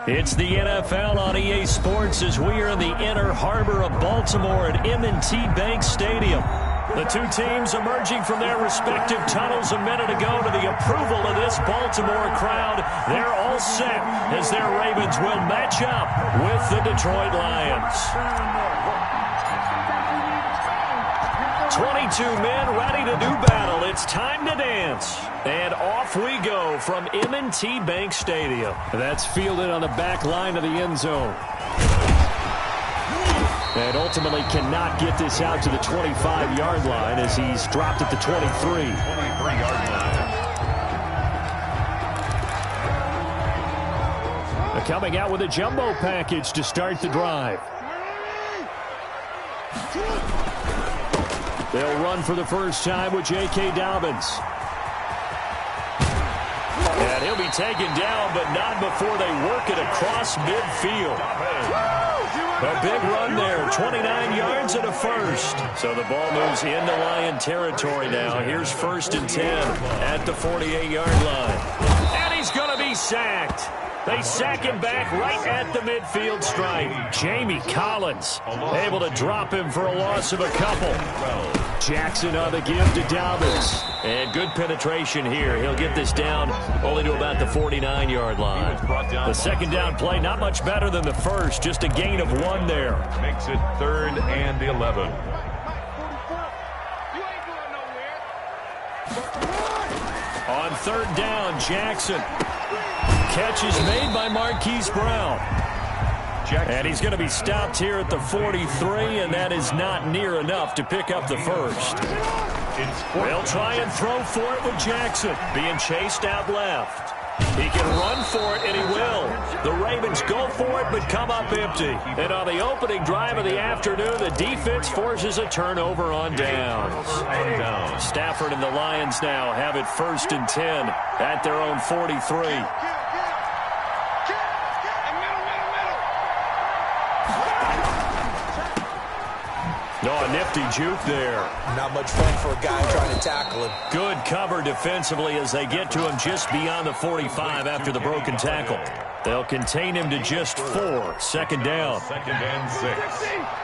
It's the NFL on EA Sports as we are in the inner harbor of Baltimore at M&T Bank Stadium. The two teams emerging from their respective tunnels a minute ago to the approval of this Baltimore crowd. They're all set as their Ravens will match up with the Detroit Lions. 22 men ready to do battle. It's time to dance. And off we go from M&T Bank Stadium. That's fielded on the back line of the end zone. And ultimately cannot get this out to the 25-yard line as he's dropped at the 23. 23-yard line. Coming out with a jumbo package to start the drive. They'll run for the first time with J.K. Dobbins. And he'll be taken down, but not before they work it across midfield. A big run there, 29 yards and a first. So the ball moves into Lion territory now. Here's 1st and 10 at the 48-yard line. And he's going to be sacked. They sack him back right at the midfield stripe. Jamie Collins able to drop him for a loss of a couple. Jackson on the give to Dobbins. And good penetration here. He'll get this down only to about the 49-yard line. The second down play, not much better than the first. Just a gain of 1 there. Makes it 3rd and 11. On 3rd down, Jackson. Catch is made by Marquise Brown. And he's going to be stopped here at the 43, and that is not near enough to pick up the first. They'll try and throw for it with Jackson, being chased out left. He can run for it, and he will. The Ravens go for it, but come up empty. And on the opening drive of the afternoon, the defense forces a turnover on downs. Stafford and the Lions now have it 1st and 10 at their own 43. Oh, a nifty juke there. Not much fun for a guy trying to tackle him. Good cover defensively as they get to him just beyond the 45 after the broken tackle. They'll contain him to just 4. 2nd down. 2nd and 6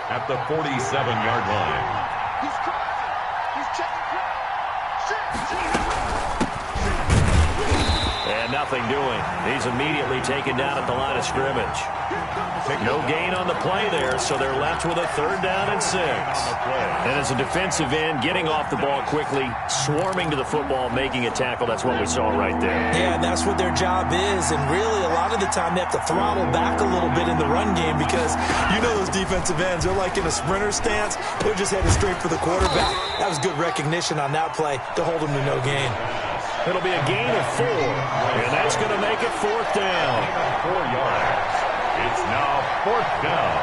at the 47-yard line. And nothing doing. He's immediately taken down at the line of scrimmage. No gain on the play there, so they're left with a 3rd down and 6. And as a defensive end, getting off the ball quickly, swarming to the football, making a tackle, that's what we saw right there. Yeah, and that's what their job is. And really, a lot of the time, they have to throttle back a little bit in the run game because you know those defensive ends, they're like in a sprinter stance. They're just headed straight for the quarterback. That was good recognition on that play to hold them to no gain. It'll be a gain of 4, and that's going to make it 4th down. 4 yards. It's now 4th down.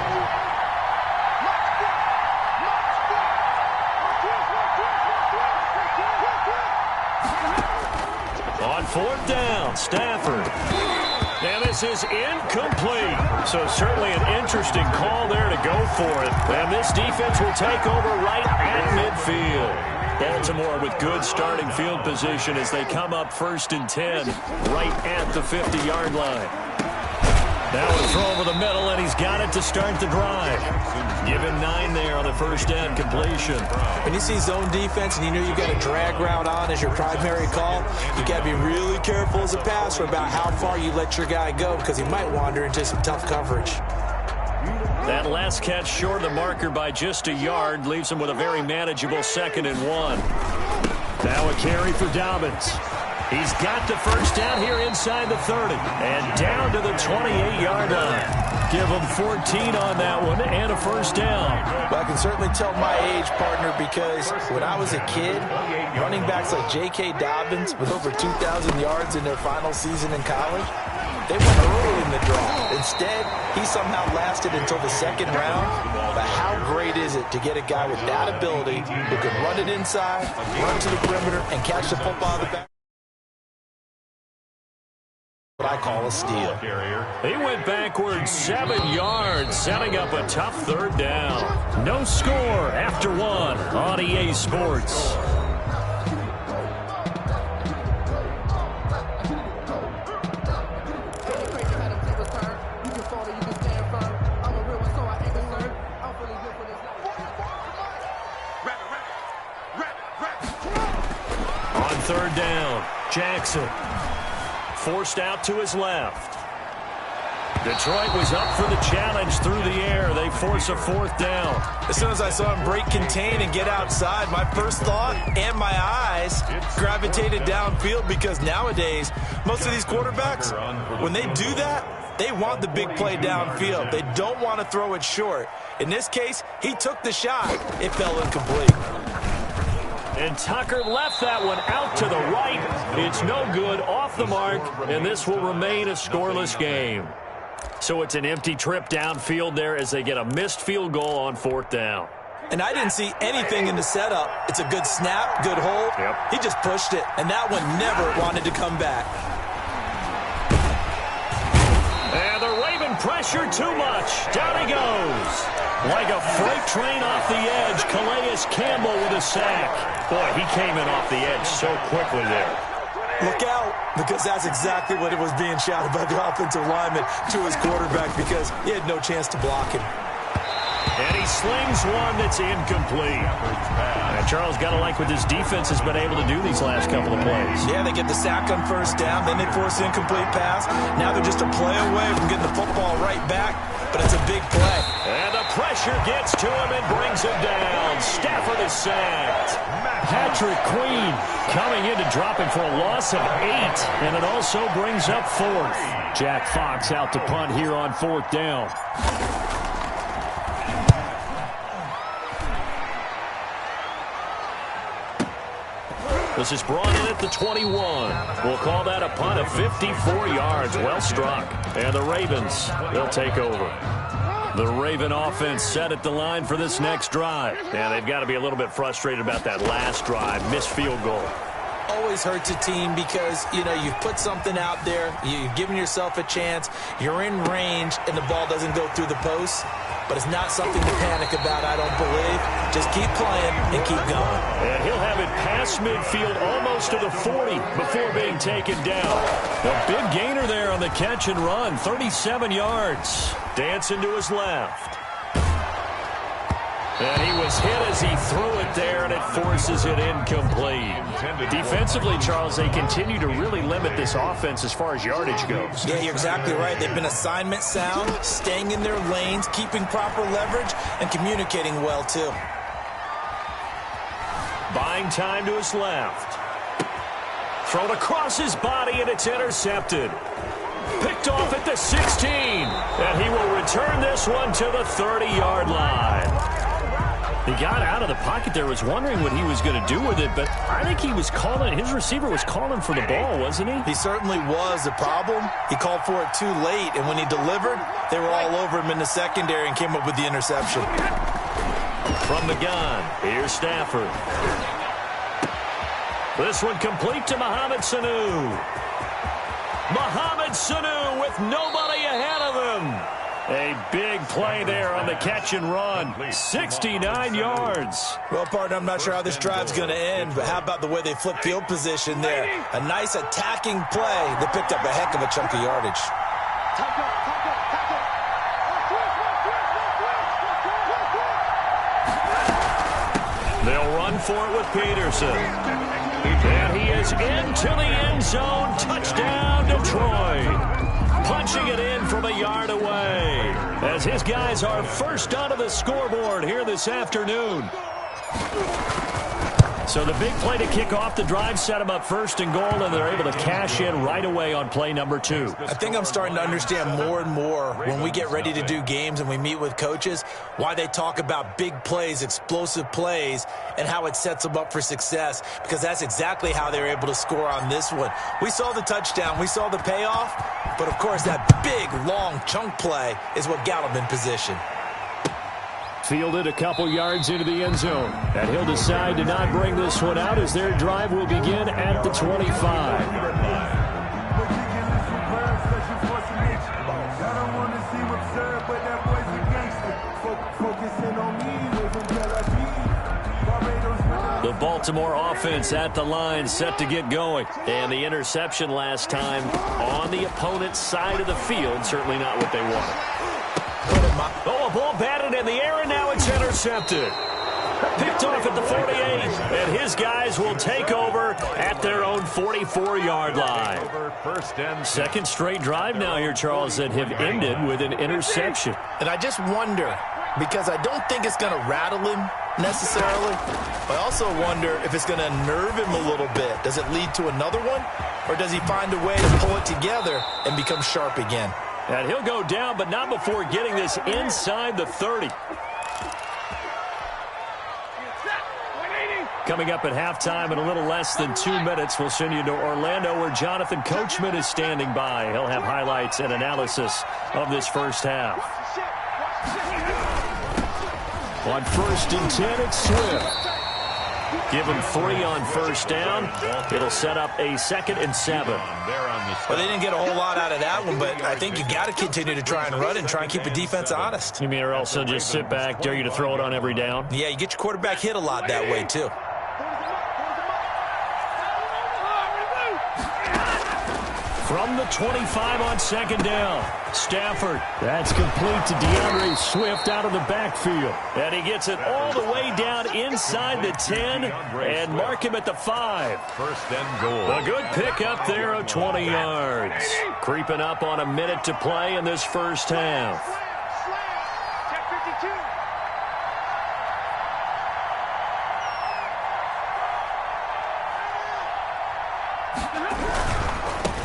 On 4th down, Stafford. And this is incomplete. So certainly an interesting call there to go for it. And this defense will take over right at midfield. Baltimore with good starting field position as they come up 1st and 10 right at the 50-yard line. Now a throw over the middle, and he's got it to start the drive. Give him 9 there on the 1st down completion. When you see zone defense and you know you've got a drag route on as your primary call, you got to be really careful as a passer about how far you let your guy go because he might wander into some tough coverage. That last catch short of the marker by just a yard leaves him with a very manageable 2nd and 1. Now a carry for Dobbins. He's got the first down here inside the 30 and down to the 28-yard line. Give him 14 on that one and a first down. Well, I can certainly tell my age, partner, because when I was a kid, running backs like J.K. Dobbins with over 2,000 yards in their final season in college, they went early in the draft. Instead, he somehow lasted until the 2nd round. But how great is it to get a guy with that ability who can run it inside, run to the perimeter, and catch the football in the back? What I call a steal. He went backwards 7 yards, setting up a tough 3rd down. No score after 1 on EA Sports. third down. Jackson forced out to his left. Detroit was up for the challenge through the air. They force a fourth down. As soon as I saw him break contain and get outside, my first thought and my eyes gravitated downfield, because nowadays, most of these quarterbacks, when they do that, they want the big play downfield. They don't want to throw it short. In this case, he took the shot. It fell incomplete. And Tucker left that one out to the right. It's no good, off the mark, and this will remain a scoreless game. So it's an empty trip downfield there as they get a missed field goal on fourth down. And I didn't see anything in the setup. It's a good snap, good hold. Yep. He just pushed it, and that one never wanted to come back. And the Raven pressure too much. Down he goes. Like a freight train off the edge, Calais Campbell with a sack. Boy, he came in off the edge so quickly there. Look out, because that's exactly what it was being shouted by the offensive lineman to his quarterback, because he had no chance to block him. And he slings one that's incomplete. Now, Charles, got to like what this defense has been able to do these last couple of plays. Yeah, they get the sack on first down, then they force an incomplete pass. Now they're just a play away from getting the football right back, but it's a big play. And the pressure gets to him and brings him down. Stafford is sacked. Patrick Queen coming in to drop him for a loss of 8, and it also brings up fourth. Jack Fox out to punt here on fourth down. This is brought in at the 21. We'll call that a punt of 54 yards. Well struck. And the Ravens, they'll take over. The Raven offense set at the line for this next drive. And they've got to be a little bit frustrated about that last drive. Missed field goal. Always hurts a team because, you know, you've put something out there, you've given yourself a chance, you're in range, and the ball doesn't go through the post. But it's not something to panic about, I don't believe. Just keep playing and keep going. And he'll have it past midfield almost to the 40 before being taken down. A big gainer there on the catch and run, 37 yards. Dancing to his left. And he was hit as he threw it there, and it forces it incomplete. Defensively, Charles, they continue to really limit this offense as far as yardage goes. Yeah, you're exactly right. They've been assignment sound, staying in their lanes, keeping proper leverage, and communicating well, too. Buying time to his left. Thrown across his body, and it's intercepted. Picked off at the 16. And he will return this one to the 30-yard line. He got out of the pocket there, was wondering what he was going to do with it, but I think he was calling, his receiver was calling for the ball, wasn't he? He certainly was. The problem, he called for it too late, and when he delivered, they were all over him in the secondary and came up with the interception. From the gun, here's Stafford. This one complete to Mohamed Sanu. Mohamed Sanu with nobody ahead of him. A big play there on the catch and run. 69 yards. Well, partner, I'm not sure how this drive's going to end, but how about the way they flip field position there? A nice attacking play that picked up a heck of a chunk of yardage. They'll run for it with Peterson. And he is into the end zone. Touchdown, Detroit. Punching it in from a yard away as his guys are first onto the scoreboard here this afternoon. So the big play to kick off the drive set them up first and goal, and they're able to cash in right away on play number 2. I think I'm starting to understand more and more when we get ready to do games and we meet with coaches why they talk about big plays, explosive plays, and how it sets them up for success, because that's exactly how they were able to score on this one. We saw the touchdown, we saw the payoff, but of course that big, long chunk play is what got them in position. Fielded a couple yards into the end zone. And he'll decide to not bring this one out as their drive will begin at the 25. The Baltimore offense at the line, set to get going. And the interception last time on the opponent's side of the field, certainly not what they wanted. Oh, a ball batted in the air, and now it's intercepted. Picked off at the 48, and his guys will take over at their own 44-yard line. Second straight drive now here, Charles, that have ended with an interception. And I just wonder, because I don't think it's going to rattle him necessarily, but I also wonder if it's going to nerve him a little bit. Does it lead to another one, or does he find a way to pull it together and become sharp again? And he'll go down, but not before getting this inside the 30. Coming up at halftime in a little less than 2 minutes, we'll send you to Orlando where Jonathan Coachman is standing by. He'll have highlights and analysis of this first half. On 1st and 10, it's Swift. Give him 3 on first down. It'll set up a 2nd and 7. Well, they didn't get a whole lot out of that one, but I think you got to continue to try and run and try and keep the defense honest. You mean or else they'll just sit back, dare you to throw it on every down? Yeah, you get your quarterback hit a lot that way, too. From the 25 on 2nd down. Stafford. That's complete to DeAndre Swift out of the backfield. And he gets it all the way down inside the 10 and mark him at the 5. 1st and goal. A good pick up there of 20 yards. Creeping up on a minute to play in this first half.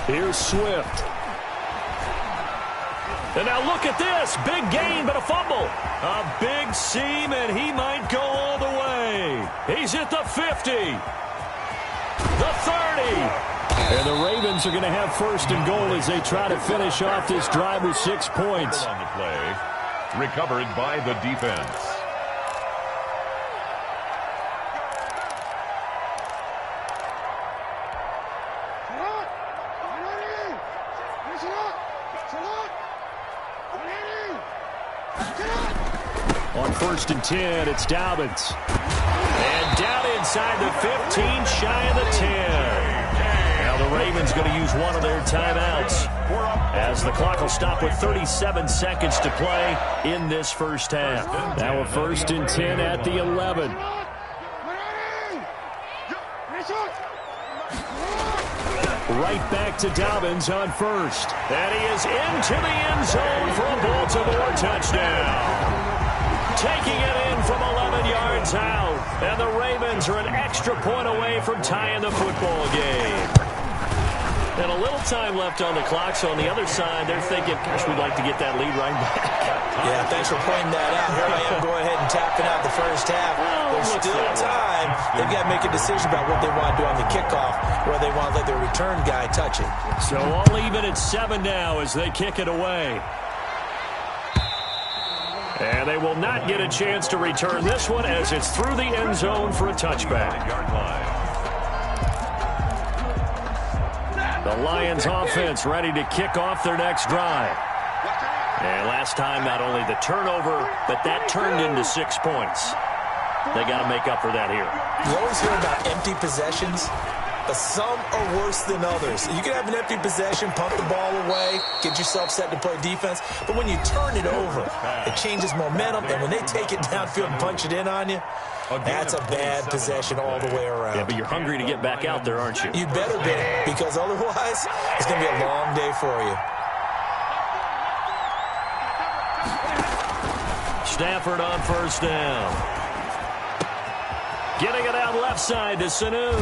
Here's Swift. And now look at this. Big gain, but a fumble. A big seam, and he might go all the way. He's at the 50. The 30. And the Ravens are going to have 1st and goal as they try to finish off this drive with 6 points. On the play. Recovered by the defense. On 1st and 10, it's Dobbins. And down inside the 15, shy of the 10. Now the Ravens going to use one of their timeouts as the clock will stop with 37 seconds to play in this first half. Now a 1st and 10 at the 11. Right back to Dobbins on 1st. And he is into the end zone for a Baltimore touchdown. Taking it in from 11 yards out. And the Ravens are an extra point away from tying the football game. And a little time left on the clock, so on the other side, they're thinking, gosh, we'd like to get that lead right back. Yeah, thanks for pointing that out. Here I am going ahead and tapping out the first half. There's still time. They've got to make a decision about what they want to do on the kickoff, where they want to let their return guy touch it. So all even at 7 now as they kick it away. And they will not get a chance to return this one as it's through the end zone for a touchback. The Lions offense ready to kick off their next drive. And last time, not only the turnover, but that turned into 6 points. They got to make up for that here. You always hear about empty possessions, but some are worse than others. You can have an empty possession, pump the ball away, get yourself set to play defense, but when you turn it over, it changes momentum, and when they take it downfield and punch it in on you, that's a bad possession all the way around. Yeah, but you're hungry to get back out there, aren't you? You better be, because otherwise, it's going to be a long day for you. Stafford on 1st down. Getting it out left side to Sanu.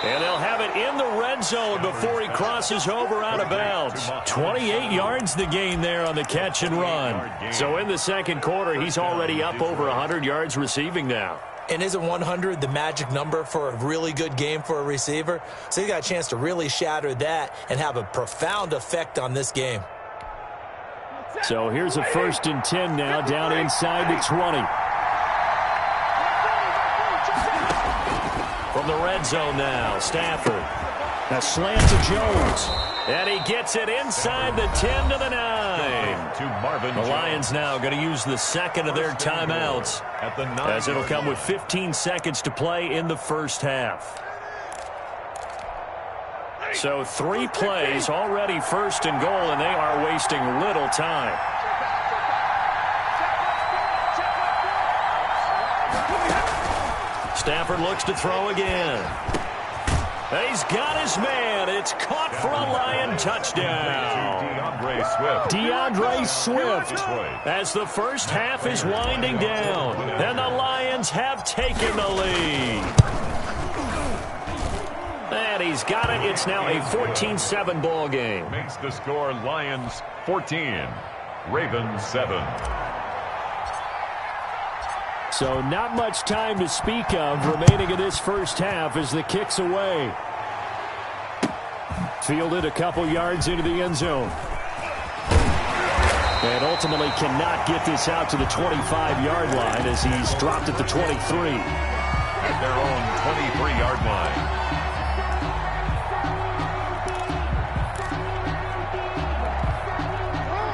And they'll have it in the red zone before he crosses over out of bounds. 28 yards the gain there on the catch and run. So in the second quarter, he's already up over 100 yards receiving now. And isn't 100 the magic number for a really good game for a receiver? So he got a chance to really shatter that and have a profound effect on this game. So here's a 1st and 10 now, down inside the 20. From the red zone now, Stafford. A slant to Jones. And he gets it inside the 10 to the 9. The Lions now going to use the second of their timeouts as it'll come with 15 seconds to play in the first half. So 3 plays, already 1st and goal, and they are wasting little time. Stafford looks to throw again. He's got his man. It's caught for a Lion touchdown. DeAndre Swift. As the first half is winding down, and the Lions have taken the lead. And he's got it. It's now a 14-7 ball game. Makes the score Lions 14, Ravens 7. So not much time to speak of remaining in this first half as the kick's away. Fielded a couple yards into the end zone. And ultimately cannot get this out to the 25-yard line as he's dropped at the 23. At their own 23-yard line.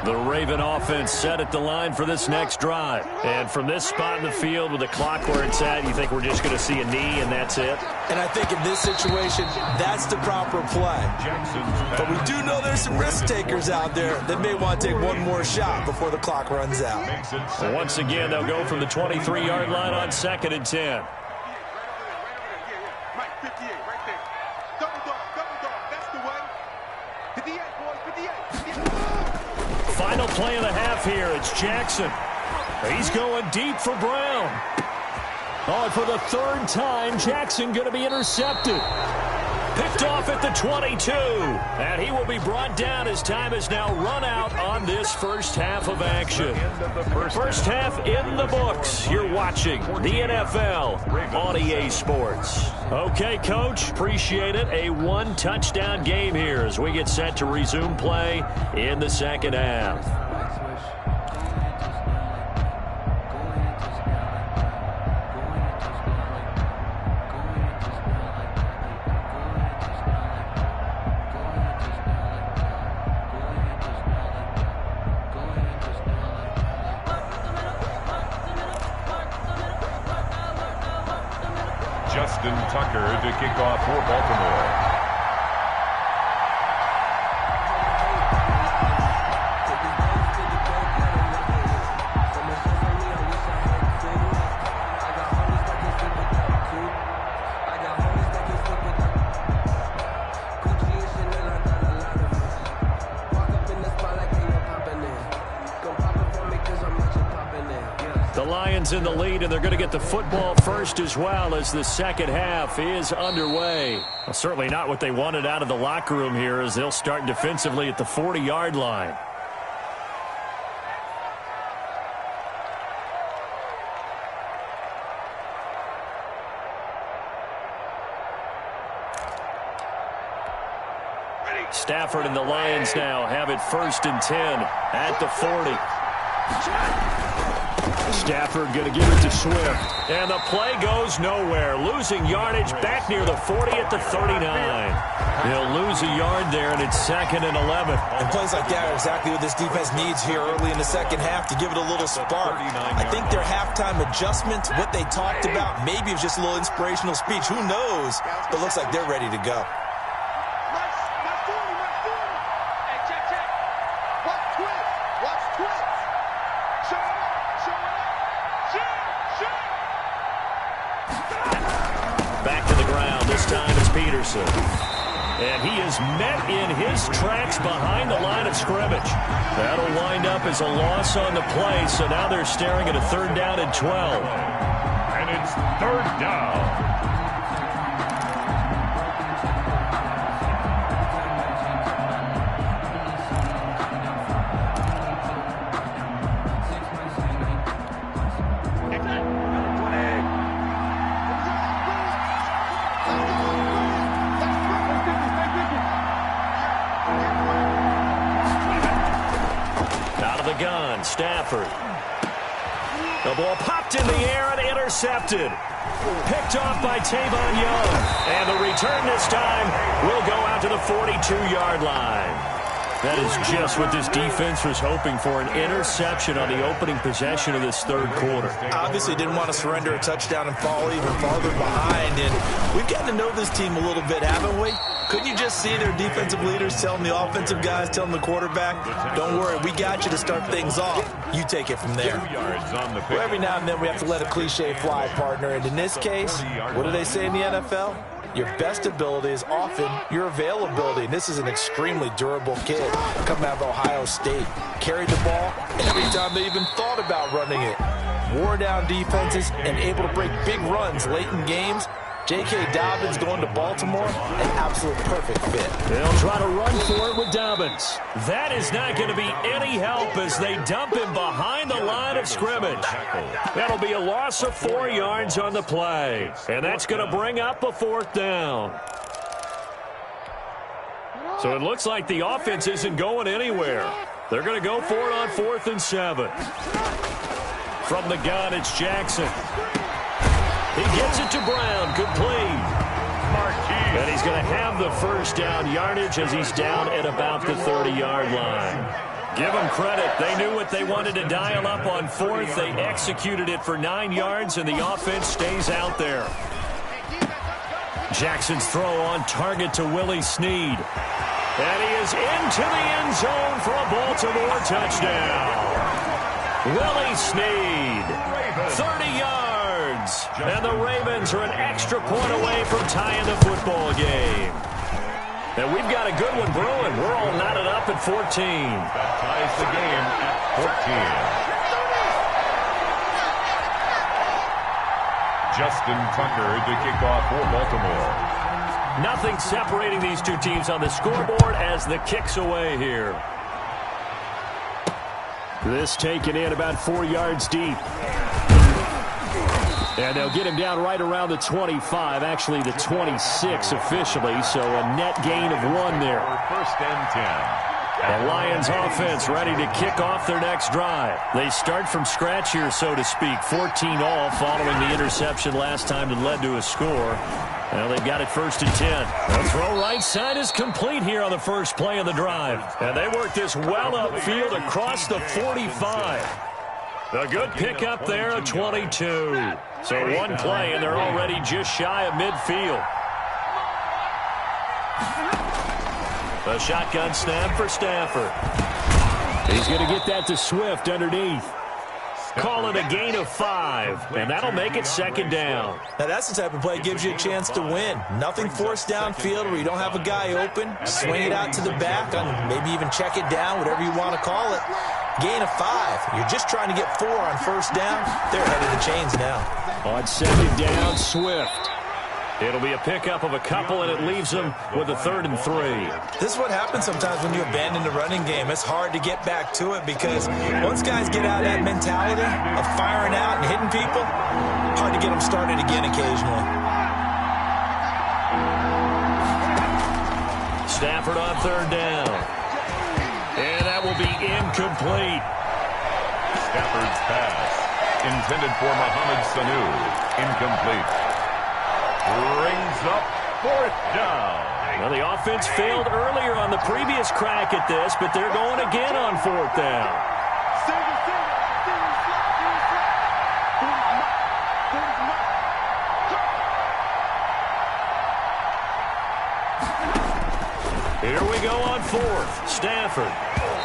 The Raven offense set at the line for this next drive. And from this spot in the field with the clock where it's at, you think we're just going to see a knee and that's it? And I think in this situation, that's the proper play. But we do know there's some risk takers out there that may want to take one more shot before the clock runs out. Once again, they'll go from the 23-yard line on 2nd and 10. Final play of the half here. It's Jackson. He's going deep for Brown. Oh, and for the third time, Jackson going to be intercepted. Picked off at the 22. And he will be brought down as time is now run out on this first half of action. First half in the books. You're watching the NFL on EA Sports. Okay, Coach, appreciate it. A one-touchdown game here as we get set to resume play in the second half. Justin Tucker to kick off for Baltimore. In the lead, and they're going to get the football first as well as the second half is underway. Well, certainly not what they wanted out of the locker room here as they'll start defensively at the 40-yard line. Stafford and the Lions now have it 1st and 10 at the 40. Stafford going to give it to Swift. And the play goes nowhere. Losing yardage back near the 40 at the 39. He'll lose a yard there, and it's 2nd and 11. And plays like that are exactly what this defense needs here early in the second half to give it a little spark. I think their halftime adjustment, what they talked about, maybe it was just a little inspirational speech. Who knows? But it looks like they're ready to go. And he is met in his tracks behind the line of scrimmage. That'll wind up as a loss on the play, so now they're staring at a 3rd down and 12. And it's 3rd down. Stafford. The ball popped in the air and intercepted. Picked off by Tavon Young. And the return this time will go out to the 42-yard line. That is just what this defense was hoping for, an interception on the opening possession of this third quarter. Obviously didn't want to surrender a touchdown and fall even farther behind, and we've gotten to know this team a little bit, haven't we? Couldn't you just see their defensive leaders telling the offensive guys, telling the quarterback, don't worry, we got you to start things off. You take it from there. Well, every now and then we have to let a cliche fly, partner, and in this case, what do they say in the NFL? Your best ability is often your availability, and this is an extremely durable kid coming out of Ohio State. Carried the ball every time they even thought about running it. Wore down defenses and able to break big runs late in games. J.K. Dobbins going to Baltimore, an absolute perfect fit. They'll try to run for it with Dobbins. That is not going to be any help as they dump him behind the line of scrimmage. That'll be a loss of 4 yards on the play, and that's going to bring up a 4th down. So it looks like the offense isn't going anywhere. They're going to go for it on 4th and 7. From the gun, it's Jackson. He gets it to Brown, complete. And he's going to have the first down yardage as he's down at about the 30-yard line. Give them credit. They knew what they wanted to dial up on 4th. They executed it for 9 yards, and the offense stays out there. Jackson's throw on target to Willie Snead. And he is into the end zone for a Baltimore touchdown. Willie Snead, 30 yards. And the Ravens are an extra point away from tying the football game. And we've got a good one brewing. We're all knotted up at 14. That ties the game at 14. Justin Tucker to kick off for Baltimore. Nothing separating these two teams on the scoreboard as the kick's away here. This taken in about 4 yards deep. And they'll get him down right around the 25, actually the 26 officially, so a net gain of 1 there. First and 10. The Lions offense ready to kick off their next drive. They start from scratch here, so to speak, 14-all following the interception last time that led to a score. Well, they've got it 1st and 10. The throw right side is complete here on the first play of the drive. And they work this well upfield across the 45. A good pickup there at 22. So 1 play, and they're already just shy of midfield. A shotgun snap for Stafford. He's going to get that to Swift underneath. Call it a gain of 5, and that'll make it 2nd down. Now that's the type of play that gives you a chance to win. Nothing forced downfield where you don't have a guy open. Swing it out to the back, maybe even check it down, whatever you want to call it. Gain of 5. You're just trying to get 4 on 1st down. They're ahead of the chains now. On 2nd down, Swift. It'll be a pickup of a couple, and it leaves them with a 3rd and 3. This is what happens sometimes when you abandon the running game. It's hard to get back to it because once guys get out of that mentality of firing out and hitting people, hard to get them started again occasionally. Stafford on 3rd down. And that will be incomplete. Stafford's pass, intended for Mohamed Sanu, incomplete. Brings up 4th down. Well, the offense failed earlier on the previous crack at this, but they're going again on 4th down. Here we go on 4th. Stafford.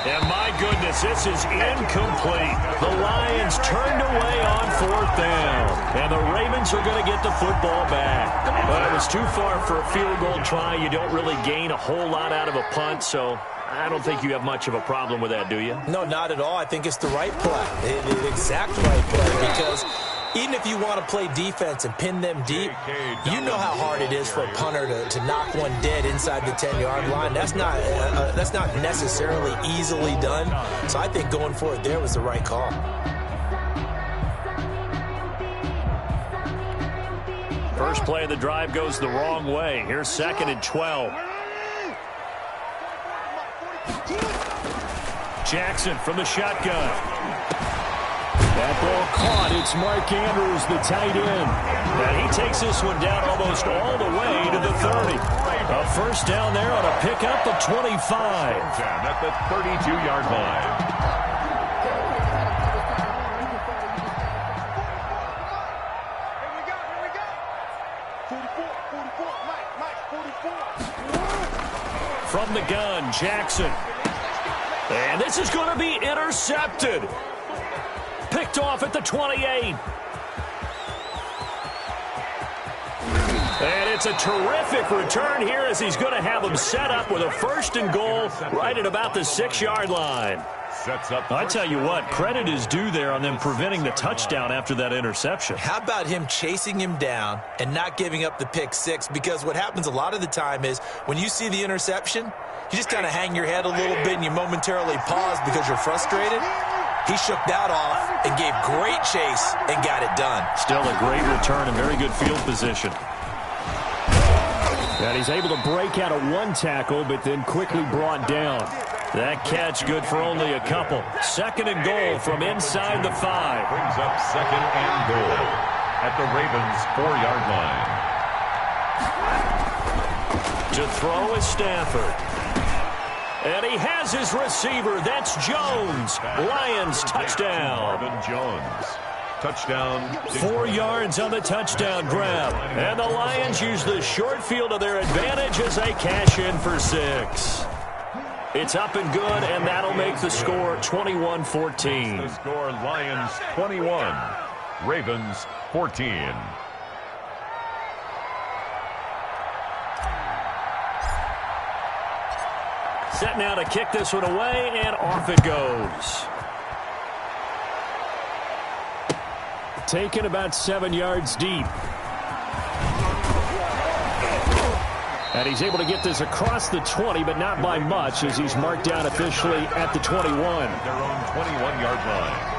And my goodness, this is incomplete. The Lions turned away on 4th down. And the Ravens are going to get the football back. But it was too far for a field goal try. You don't really gain a whole lot out of a punt, so I don't think you have much of a problem with that, do you? No, not at all. I think it's the right play. The exact right play because even if you want to play defense and pin them deep, you know how hard it is for a punter to knock one dead inside the 10-yard line. That's not necessarily easily done. So I think going for it there was the right call. First play of the drive goes the wrong way. Here's 2nd and 12. Jackson from the shotgun. That ball caught. It's Mark Andrews, the tight end. And he takes this one down almost all the way to the 30. A first down there on a pickup of 25. At the 32-yard line. From the gun, Jackson. And this is going to be intercepted. Picked off at the 28. And it's a terrific return here as he's going to have him set up with a first and goal right at about the 6-yard line. I tell you what, credit is due there on them preventing the touchdown after that interception. How about him chasing him down and not giving up the pick six? Because what happens a lot of the time is when you see the interception, you just kind of hang your head a little bit and you momentarily pause because you're frustrated. He shook that off and gave great chase and got it done. Still a great return and very good field position. And he's able to break out of one tackle, but then quickly brought down. That catch good for only a couple. Second and goal from inside the 5. Brings up second and goal at the Ravens' 4-yard line. To throw is Stafford. And he has his receiver. That's Jones. Lions touchdown. Marvin Jones. Touchdown. 4 yards on the touchdown grab. And the Lions use the short field to their advantage as they cash in for 6. It's up and good, and that'll make the score 21-14. The score, Lions 21, Ravens 14. Set now to kick this one away, and off it goes. Taken about 7 yards deep. And he's able to get this across the 20, but not by much, as he's marked down officially at the 21. Their own 21-yard line.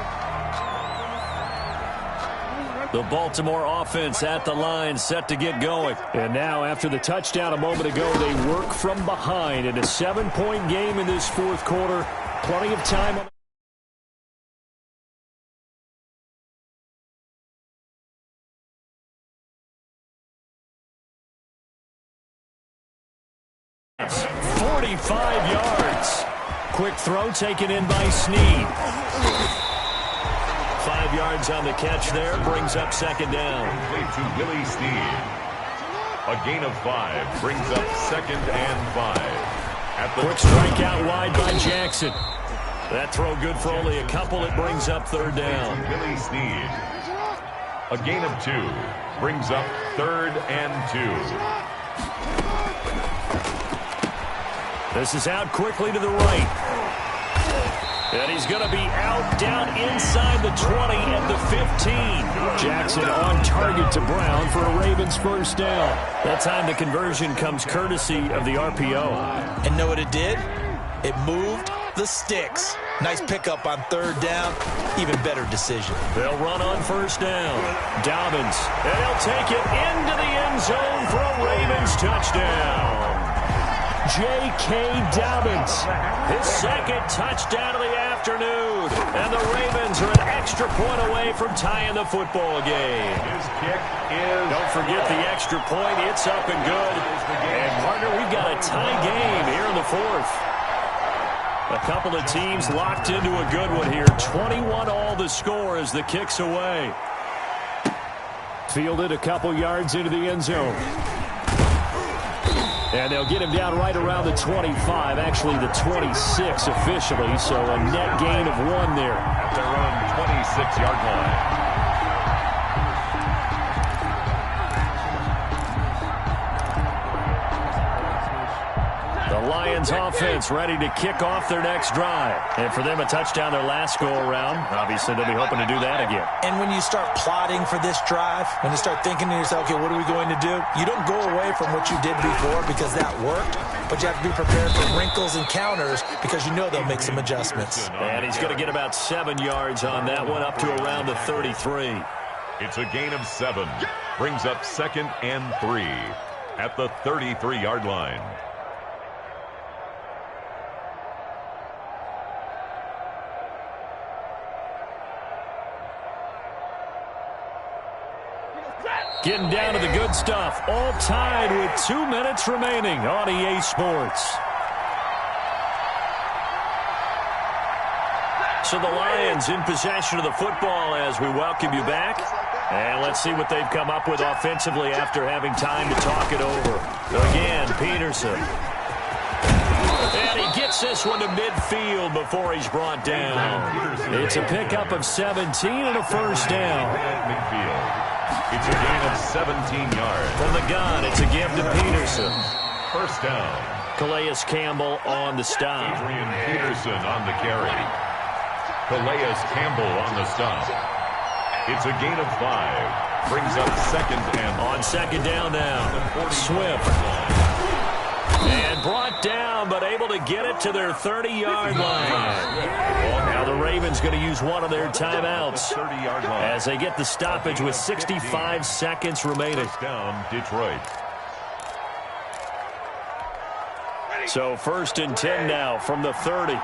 The Baltimore offense at the line, set to get going. And now, after the touchdown a moment ago, they work from behind in a 7-point game in this fourth quarter. Plenty of time on 45 yards. Quick throw taken in by Snead. 5 yards on the catch there. Brings up second down. Complete to Willie Snead. A gain of 5 brings up second and 5. At the quick strike out wide by Jackson. That throw good for only a couple. It brings up third down. Willie Snead. A gain of 2 brings up third and 2. This is out quickly to the right. And he's going to be out down inside the 20 at the 15. Jackson on target to Brown for a Ravens first down. That time the conversion comes courtesy of the RPO. And know what it did? It moved the sticks. Nice pickup on third down. Even better decision. They'll run on first down. Dobbins. And he'll take it into the end zone for a Ravens touchdown. J.K. Dobbins, his second touchdown of the afternoon. And the Ravens are an extra point away from tying the football game. His kick is... Don't forget the extra point. It's up and good. And, partner, we've got a tie game here in the fourth. A couple of teams locked into a good one here. 21-all the score as the kick's away. Fielded a couple yards into the end zone. And they'll get him down right around the 25, actually the 26 officially, so a net gain of 1 there. At their own 26-yard line. The Lions offense ready to kick off their next drive. And for them, a touchdown their last go-around. Obviously, they'll be hoping to do that again. And when you start plotting for this drive, when you start thinking to yourself, okay, what are we going to do? You don't go away from what you did before because that worked, but you have to be prepared for wrinkles and counters because you know they'll make some adjustments. And he's going to get about 7 yards on that one, up to around the 33. It's a gain of 7. Brings up second and 3 at the 33-yard line. Getting down to the good stuff. All tied with 2 minutes remaining on EA Sports. So the Lions in possession of the football as we welcome you back. And let's see what they've come up with offensively after having time to talk it over. Again, Peterson. And he gets this one to midfield before he's brought down. It's a pickup of 17 and a first down. It's a gain of 17 yards. From the gun, it's a give to Peterson. First down. Calais Campbell on the stop. Adrian Peterson on the carry. Calais Campbell on the stop. It's a gain of 5. Brings up second and on second down now. Swift. And brought down, but able to get it to their 30-yard line. Now the Ravens going to use one of their timeouts as they get the stoppage with 65 seconds remaining. Down Detroit. So 1st and 10 now from the 30.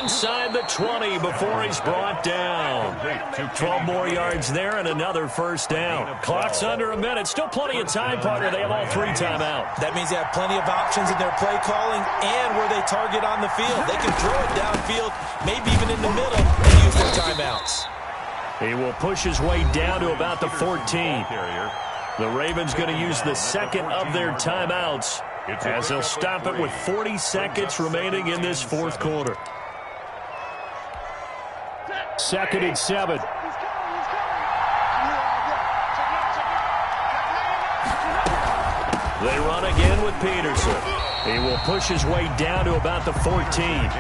Inside the 20 before he's brought down. 12 more yards there and another first down. Clock's under a minute. Still plenty of time, partner. They have all 3 timeouts. That means they have plenty of options in their play calling and where they target on the field. They can throw it downfield, maybe even in the middle, and use their timeouts. He will push his way down to about the 14. The Ravens going to use the second of their timeouts as they'll stop it with 40 seconds remaining in this fourth quarter. 2nd and 7. They run again with Peterson. He will push his way down to about the 14.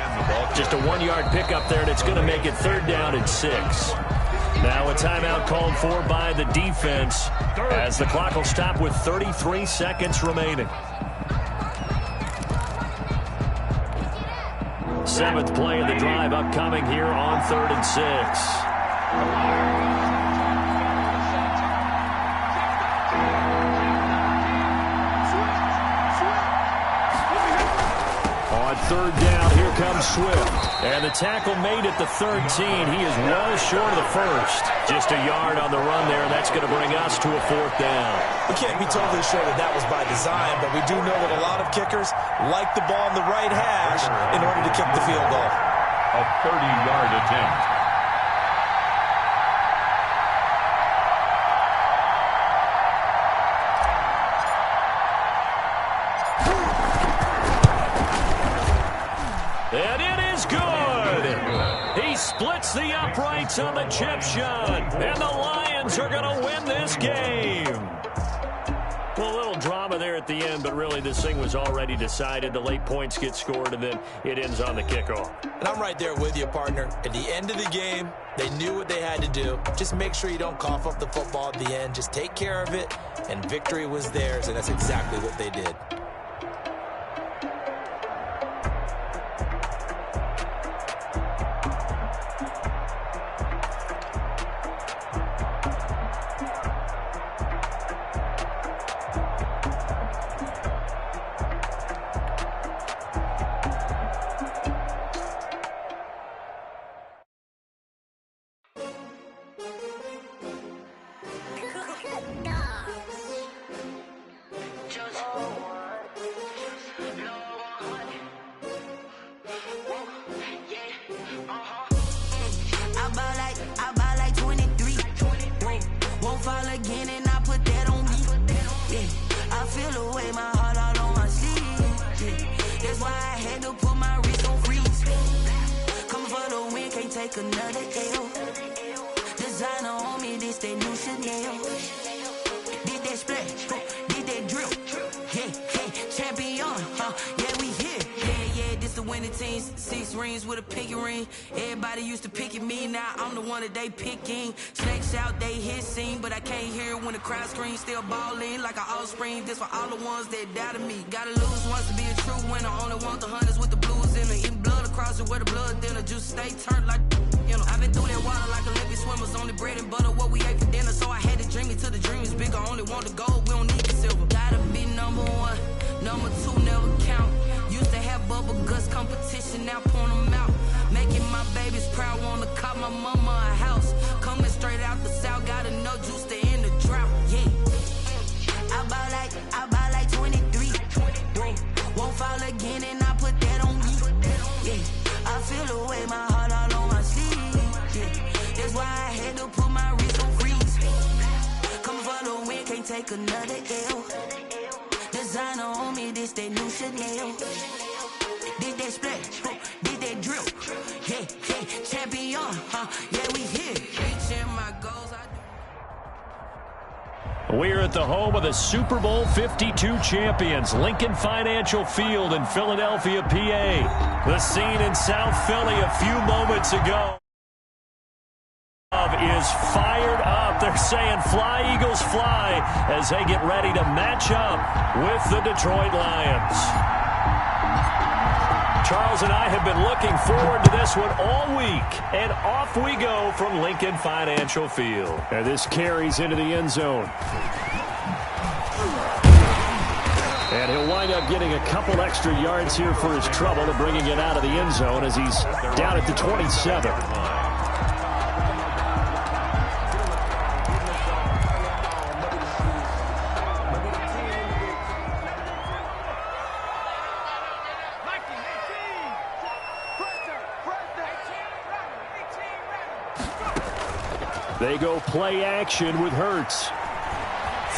Just a 1-yard pickup there, and it's going to make it 3rd down and 6. Now a timeout called for by the defense as the clock will stop with 33 seconds remaining. 7th play of the drive upcoming here on 3rd and 6. On 3rd down, here comes Swift. And the tackle made at the 13. He is well short of the first. Just a yard on the run there, and that's going to bring us to a 4th down. We can't be totally sure that that was by design, but we do know that a lot of kickers like the ball in the right hash in order to kick the field goal. A 30-yard attempt. And it is good. He splits the uprights on the chip shot. And the Lions are going to win this game. Well, a little drama there at the end, but really this thing was already decided. The late points get scored, and then it ends on the kickoff. And I'm right there with you, partner. At the end of the game, they knew what they had to do. Just make sure you don't cough up the football at the end. Just take care of it, and victory was theirs, and that's exactly what they did. They picking snakes out, they hissing, but I can't hear when the crowd screams. Still balling like an offspring. This for all the ones that doubted me. Gotta lose once to be a true winner. Only want the hunters with the blues in it. Eating blood across it where the blood dinner. Just stay turned like, you know. I've been through that water like Olympic swimmers. Only bread and butter what we ate for dinner. So I had to dream it till the dream is bigger. Only want the gold, we don't need the silver. Gotta be number 1, number 2 never count. Used to have bubble guts. competition, now point them out. Making my babies proud, wanna call my mama a house. Coming straight out the south, got enough juice to end the drought. Yeah. I buy like 23. Whoa. Won't fall again and I put that on me. Yeah. I feel the way, my heart all on my sleeve. Yeah. That's why I had to put my wrist on freeze. Coming for the win, can't take another L. Designer on me, this that new Chanel. Did that splash, did that drill. Yeah, yeah, champion, yeah, we here. Reaching my goals, We're at the home of the Super Bowl 52 champions, Lincoln Financial Field in Philadelphia, PA. The scene in South Philly a few moments ago is fired up. They're saying fly, Eagles, fly, as they get ready to match up with the Detroit Lions. Charles and I have been looking forward to this one all week, and off we go from Lincoln Financial Field. And this carries into the end zone. And he'll wind up getting a couple extra yards here for his trouble and bringing it out of the end zone as he's down at the 27. They go play action with Hurts.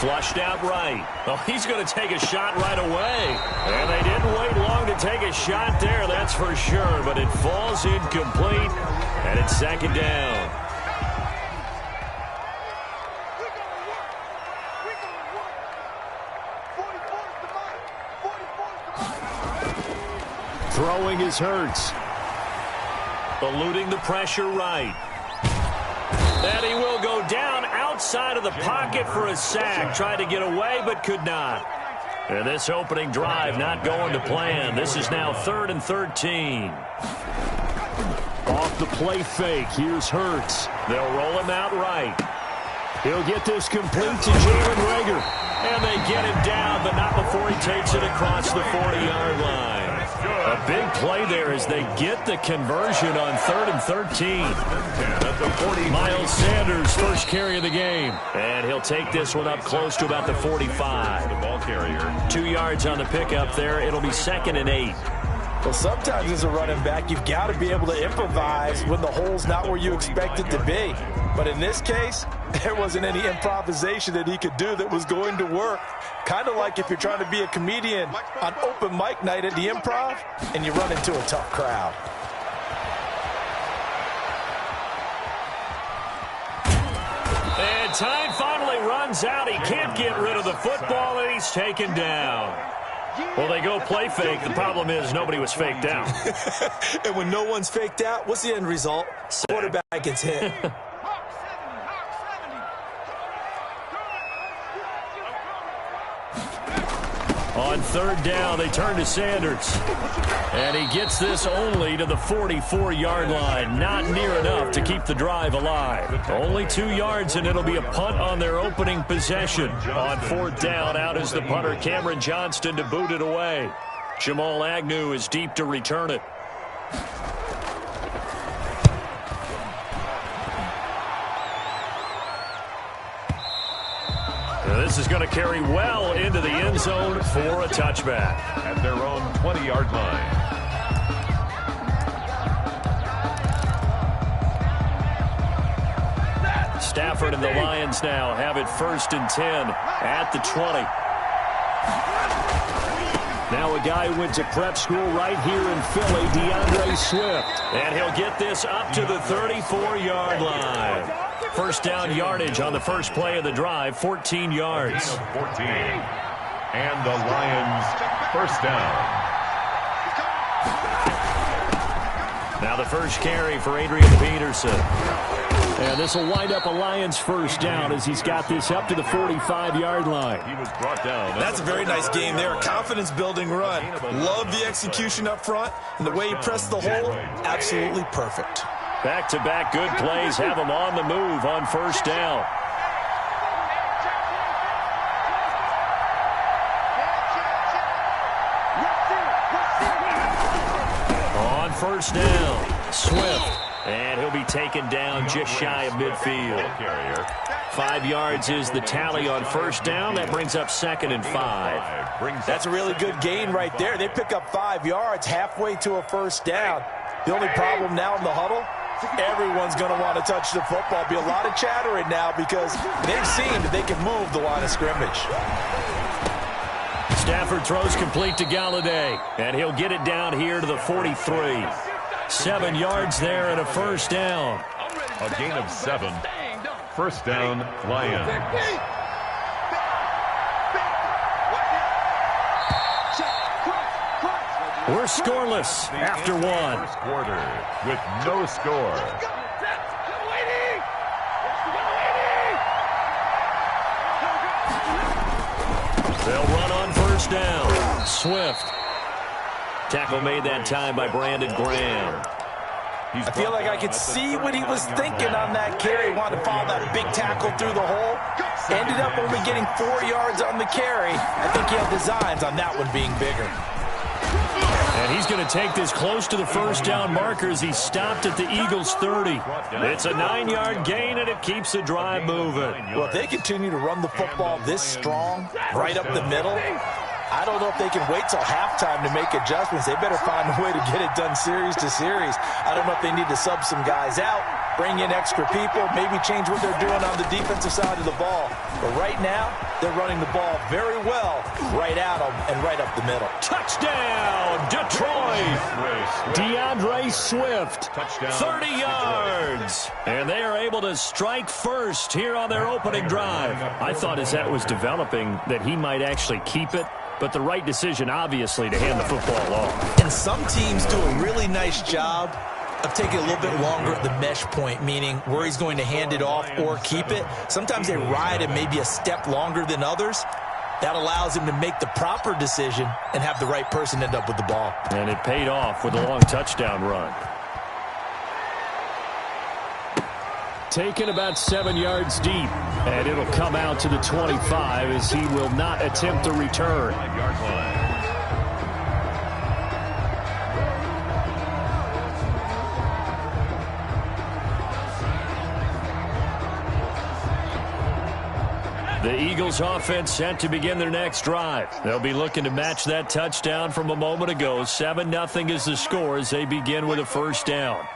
Flushed out right. Oh, he's going to take a shot right away. And they didn't wait long to take a shot there, that's for sure. But it falls incomplete, and it's second down. Throwing is Hurts. Eluding the pressure right. And he will go down outside of the pocket for a sack. Tried to get away, but could not. And this opening drive not going to plan. This is now 3rd and 13. Off the play fake, here's Hurts. They'll roll him out right. He'll get this complete to Jalen Reagor. And they get him down, but not before he takes it across the 40-yard line. A big play there as they get the conversion on 3rd and 13. Miles Sanders, first carry of the game. And he'll take this one up close to about the 45. The ball carrier. 2 yards on the pickup there. It'll be 2nd and 8. Well, sometimes as a running back, you've got to be able to improvise when the hole's not where you expect it to be. But in this case, there wasn't any improvisation that he could do that was going to work. Kind of like if you're trying to be a comedian on open mic night at the Improv and you run into a tough crowd. And time finally runs out. He can't get rid of the football, and he's taken down. Well, they go play fake. The problem is nobody was faked out. And when no one's faked out, what's the end result? Quarterback gets hit. On 3rd down, they turn to Sanders. And he gets this only to the 44-yard line. Not near enough to keep the drive alive. Only 2 yards, and it'll be a punt on their opening possession. On 4th down, out is the punter, Cameron Johnston, to boot it away. Jamal Agnew is deep to return it. This is going to carry well into the end zone for a touchback. At their own 20-yard line. Stafford and the Lions now have it 1st and 10 at the 20. Now a guy who went to prep school right here in Philly, DeAndre Swift. And he'll get this up to the 34-yard line. First down yardage on the first play of the drive, 14 yards. 14. And the Lions first down. Now the first carry for Adrian Peterson. And this will wind up a Lions first down as he's got this up to the 45-yard line. He was brought down. That's a very nice game there. Confidence-building run. Love the execution up front. And the way he pressed the hole, absolutely perfect. Back-to-back good plays have him on the move on first down. first down. Swift. And he'll be taken down just shy of midfield. 5 yards is the tally on first down. That brings up 2nd and 5. That's a really good gain right there. They pick up 5 yards halfway to a first down. The only problem now in the huddle, everyone's going to want to touch the football. Be a lot of chattering now because they've seen that they can move the line of scrimmage. Stafford throws complete to Galladay, and he'll get it down here to the 43. 7 yards there and a first down. A gain of 7. First down, Lions. We're scoreless after 1. First quarter with no score. They'll run on first down. Swift. Tackle made that time by Brandon Graham. I feel like I could see what he was thinking on that carry. Wanted to follow that big tackle through the hole. Ended up only getting 4 yards on the carry. I think he had designs on that one being bigger. And he's going to take this close to the first down marker as he stopped at the Eagles' 30. It's a 9-yard gain, and it keeps the drive moving. Well, if they continue to run the football this strong, right up the middle, I don't know if they can wait till halftime to make adjustments. They better find a way to get it done series to series. I don't know if they need to sub some guys out, bring in extra people, maybe change what they're doing on the defensive side of the ball. But right now, they're running the ball very well right at them and right up the middle. Touchdown, Detroit! DeAndre Swift, 30 yards. And they are able to strike first here on their opening drive. I thought as that was developing that he might actually keep it. But the right decision, obviously, to hand the football off. And some teams do a really nice job of taking a little bit longer at the mesh point, meaning where he's going to hand it off or keep it. Sometimes they ride him maybe a step longer than others. That allows him to make the proper decision and have the right person end up with the ball. And it paid off with a long touchdown run. Taken about 7 yards deep, and it'll come out to the 25 as he will not attempt a return. 5-yard line. The Eagles offense set to begin their next drive. They'll be looking to match that touchdown from a moment ago. 7-0 is the score as they begin with a first down.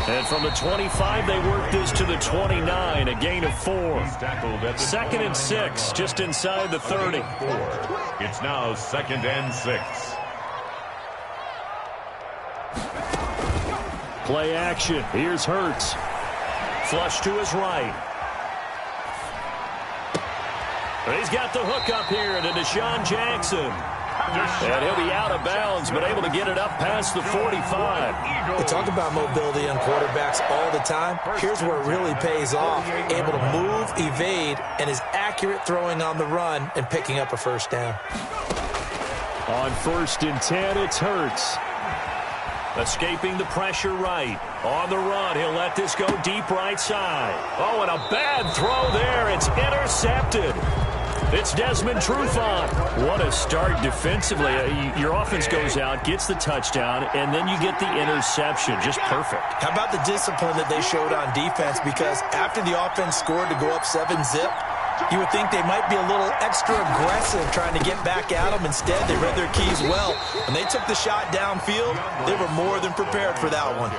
And from the 25, they work this to the 29, a gain of 4. 2nd and 6, just inside the 30. It's now 2nd and 6. Play action. Here's Hurts. Flush to his right. He's got the hook up here to Deshaun Jackson. And he'll be out of bounds, but able to get it up past the 45. We talk about mobility on quarterbacks all the time. Here's where it really pays off. Able to move, evade, and is accurate throwing on the run and picking up a first down. On 1st and 10, it's Hurts. Escaping the pressure right. On the run, he'll let this go deep right side. Oh, and a bad throw there. It's intercepted. It's Desmond Trufant. What a start defensively. Your offense goes out, gets the touchdown, and then you get the interception. Just perfect. How about the discipline that they showed on defense? Because after the offense scored to go up 7-zip, you would think they might be a little extra aggressive trying to get back at them. Instead, they read their keys well. When they took the shot downfield, they were more than prepared for that one.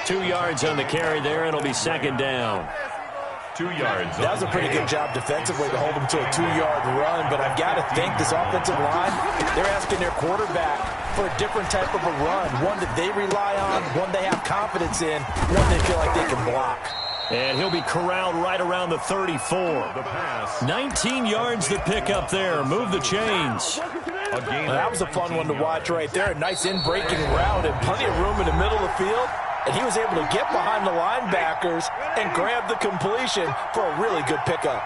2 yards on the carry there. It'll be 2nd down. 2 yards. That was a pretty good job defensively to hold them to a 2-yard run, but I've got to think this offensive line, they're asking their quarterback for a different type of a run, one that they rely on, one they have confidence in, one they feel like they can block. And he'll be corralled right around the 34. 19 yards to pick up there. Move the chains. Well, that was a fun one to watch right there. A nice in-breaking route and plenty of room in the middle of the field. And he was able to get behind the linebackers and grab the completion for a really good pickup.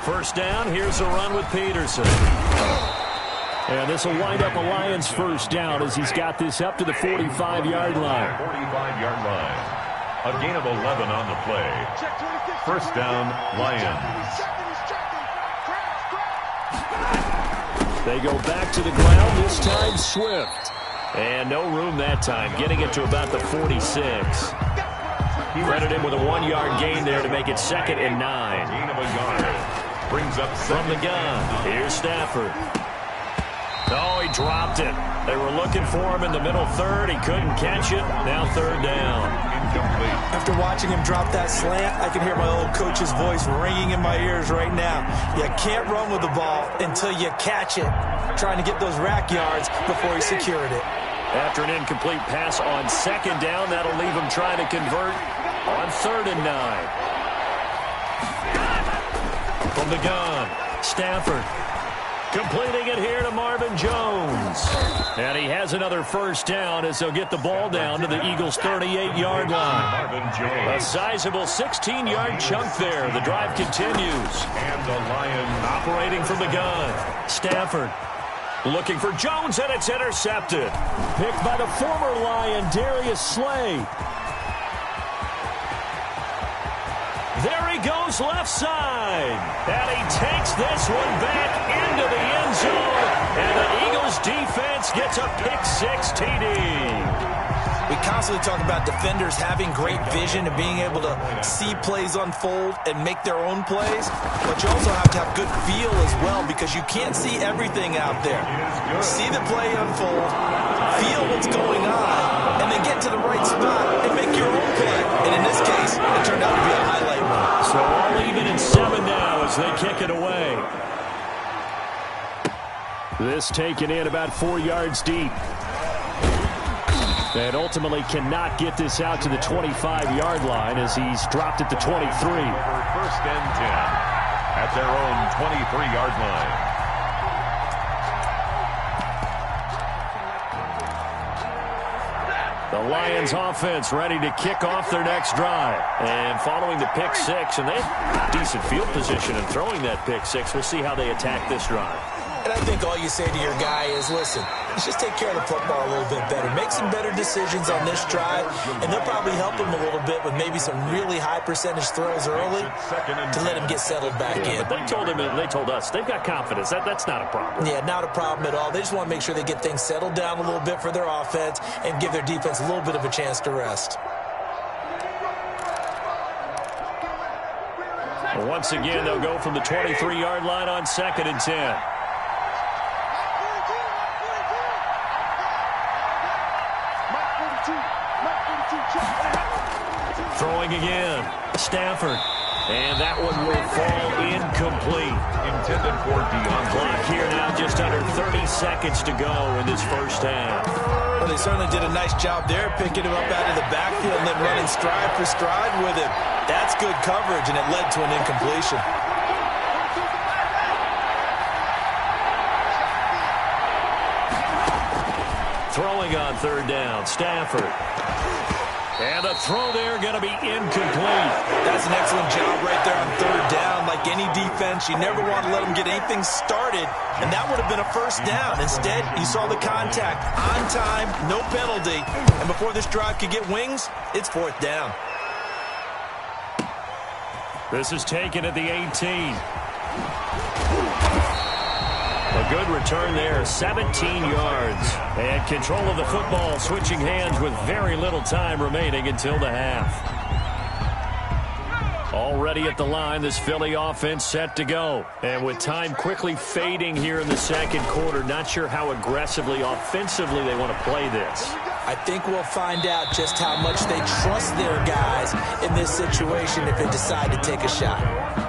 First down, here's a run with Peterson. And this will wind up a Lions first down as he's got this up to the 45-yard line. 45-yard line. A gain of 11 on the play. First down, Lions. They go back to the ground, this time Swift. And no room that time, getting it to about the 46. He rented him with a 1-yard gain there to make it 2nd and 9. Gain of a yard. Brings up from the gun. Here's Stafford. Oh, he dropped it. They were looking for him in the middle third. He couldn't catch it. Now 3rd down. Incomplete. After watching him drop that slant, I can hear my old coach's voice ringing in my ears right now. You can't run with the ball until you catch it. Trying to get those rack yards before he secured it. After an incomplete pass on 2nd down, that'll leave him trying to convert on 3rd and 9. From the gun, Stafford. Completing it here to Marvin Jones. And he has another 1st down as they'll get the ball down to the Eagles' 38-yard line. Marvin Jones. A sizable 16-yard chunk there. The drive continues. And the Lions operating from the gun. Stafford looking for Jones, and it's intercepted. Picked by the former Lion, Darius Slay. There he goes left side. And he takes this one back into the end zone. And the Eagles defense gets a pick-6 TD. We constantly talk about defenders having great vision and being able to see plays unfold and make their own plays. But you also have to have good feel as well because you can't see everything out there. See the play unfold, feel what's going on, and then get to the right spot and make your own play. And in this case, it turned out to be a highlight one. So all even in 7 now as they kick it away. This taken in about 4 yards deep. And ultimately cannot get this out to the 25-yard line as he's dropped at the 23. 1st and 10 at their own 23-yard line. The Lions offense ready to kick off their next drive. And following the pick-6, and they have decent field position and throwing that pick-6. We'll see how they attack this drive. And I think all you say to your guy is, listen, let's just take care of the football a little bit better. Make some better decisions on this drive, and they'll probably help him a little bit with maybe some really high percentage throws early to let him get settled back in. But they told him, and they told us, they've got confidence. That's not a problem. Yeah, not a problem at all. They just want to make sure they get things settled down a little bit for their offense and give their defense a little bit of a chance to rest. Once again, they'll go from the 23-yard line on 2nd and 10. Throwing again, Stafford. And that one will fall incomplete. Intended for Deion. Clock here now, just under 30 seconds to go in this 1st half. Well, they certainly did a nice job there, picking him up out of the backfield and then running stride for stride with him. That's good coverage, and it led to an incompletion. Throwing on 3rd down, Stafford. And the throw there going to be incomplete. That's an excellent job right there on 3rd down. Like any defense, you never want to let them get anything started, and that would have been a 1st down. Instead, you saw the contact on time, no penalty, and before this drive could get wings, it's 4th down. This is taken at the 18. A good return there, 17 yards. And control of the football, switching hands with very little time remaining until the half. Already at the line, this Philly offense set to go. And with time quickly fading here in the 2nd quarter, not sure how aggressively, offensively they want to play this. I think we'll find out just how much they trust their guys in this situation if they decide to take a shot.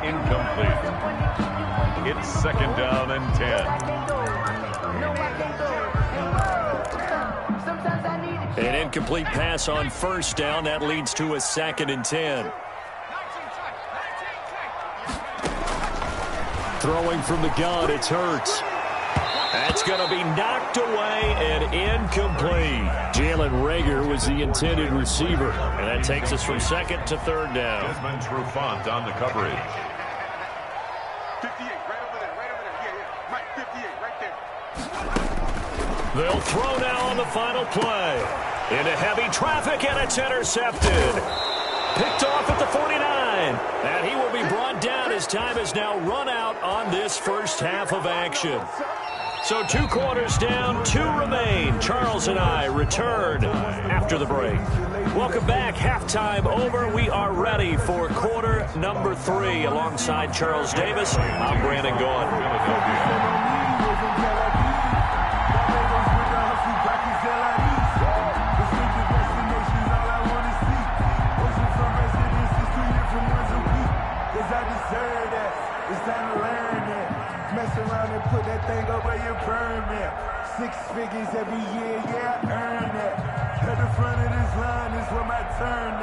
Incomplete. It's 2nd down and 10. An incomplete pass on 1st down. That leads to a 2nd and 10. Throwing from the gun, it's Hurts. That's going to be knocked away and incomplete. Jalen Reagor was the intended receiver. And that takes us from 2nd to 3rd down. Desmond Trufant on the coverage. 58, right over there, yeah, Mike, 58, right there. They'll throw now on the final play. Into heavy traffic, and it's intercepted. Picked off at the 49. And he will be brought down as time is now run out on this 1st half of action. So 2 quarters down, 2 remain. Charles and I return after the break. Welcome back. Halftime over. We are ready for quarter number 3. Alongside Charles Davis, I'm Brandon Gaughan. Put that thing over your permit. 6 figures every year, yeah, I earn that. At the front of this line is where my turn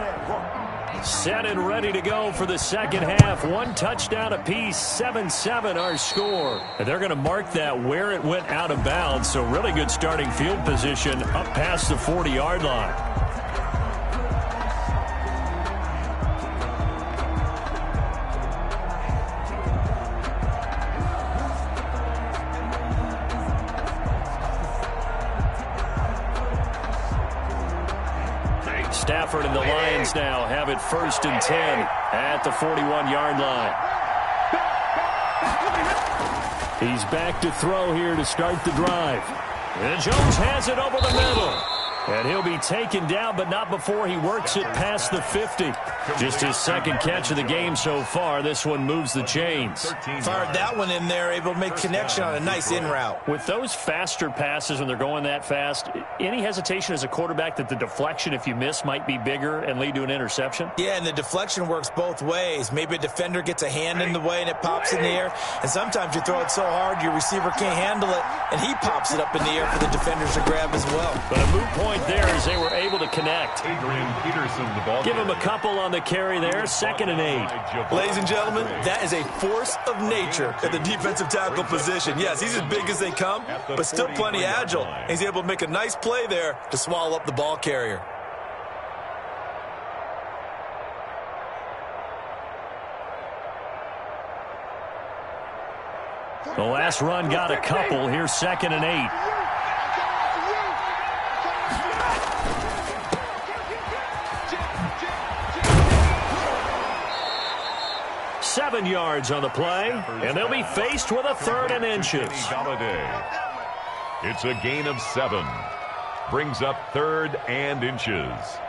at. Set and ready to go for the second half. 1 touchdown apiece, 7-7 our score. And they're going to mark that where it went out of bounds. So really good starting field position up past the 40-yard line. Stafford and the Lions now have it 1st and 10 at the 41-yard line. He's back to throw here to start the drive. And Jones has it over the middle. And he'll be taken down, but not before he works it past the 50. Just his 2nd catch of the game so far. This one moves the chains. Fired that one in there, able to make connection on a nice in route. With those faster passes when they're going that fast, any hesitation as a quarterback that the deflection, if you miss, might be bigger and lead to an interception? Yeah, and the deflection works both ways. Maybe a defender gets a hand in the way and it pops in the air. And sometimes you throw it so hard your receiver can't handle it, and he pops it up in the air for the defenders to grab as well. But a moot point there as they were able to connect. Adrian Peterson, the ball. Give him a couple on the carry there. 2nd and 8. Ladies and gentlemen, that is a force of nature at the defensive tackle position. Yes, he's as big as they come, but still plenty agile. He's able to make a nice play there to swallow up the ball carrier. The last run got a couple. Here's 2nd and 8. 7 yards on the play, and they'll be faced with a 3rd and inches. It's a gain of 7. Brings up 3rd and inches.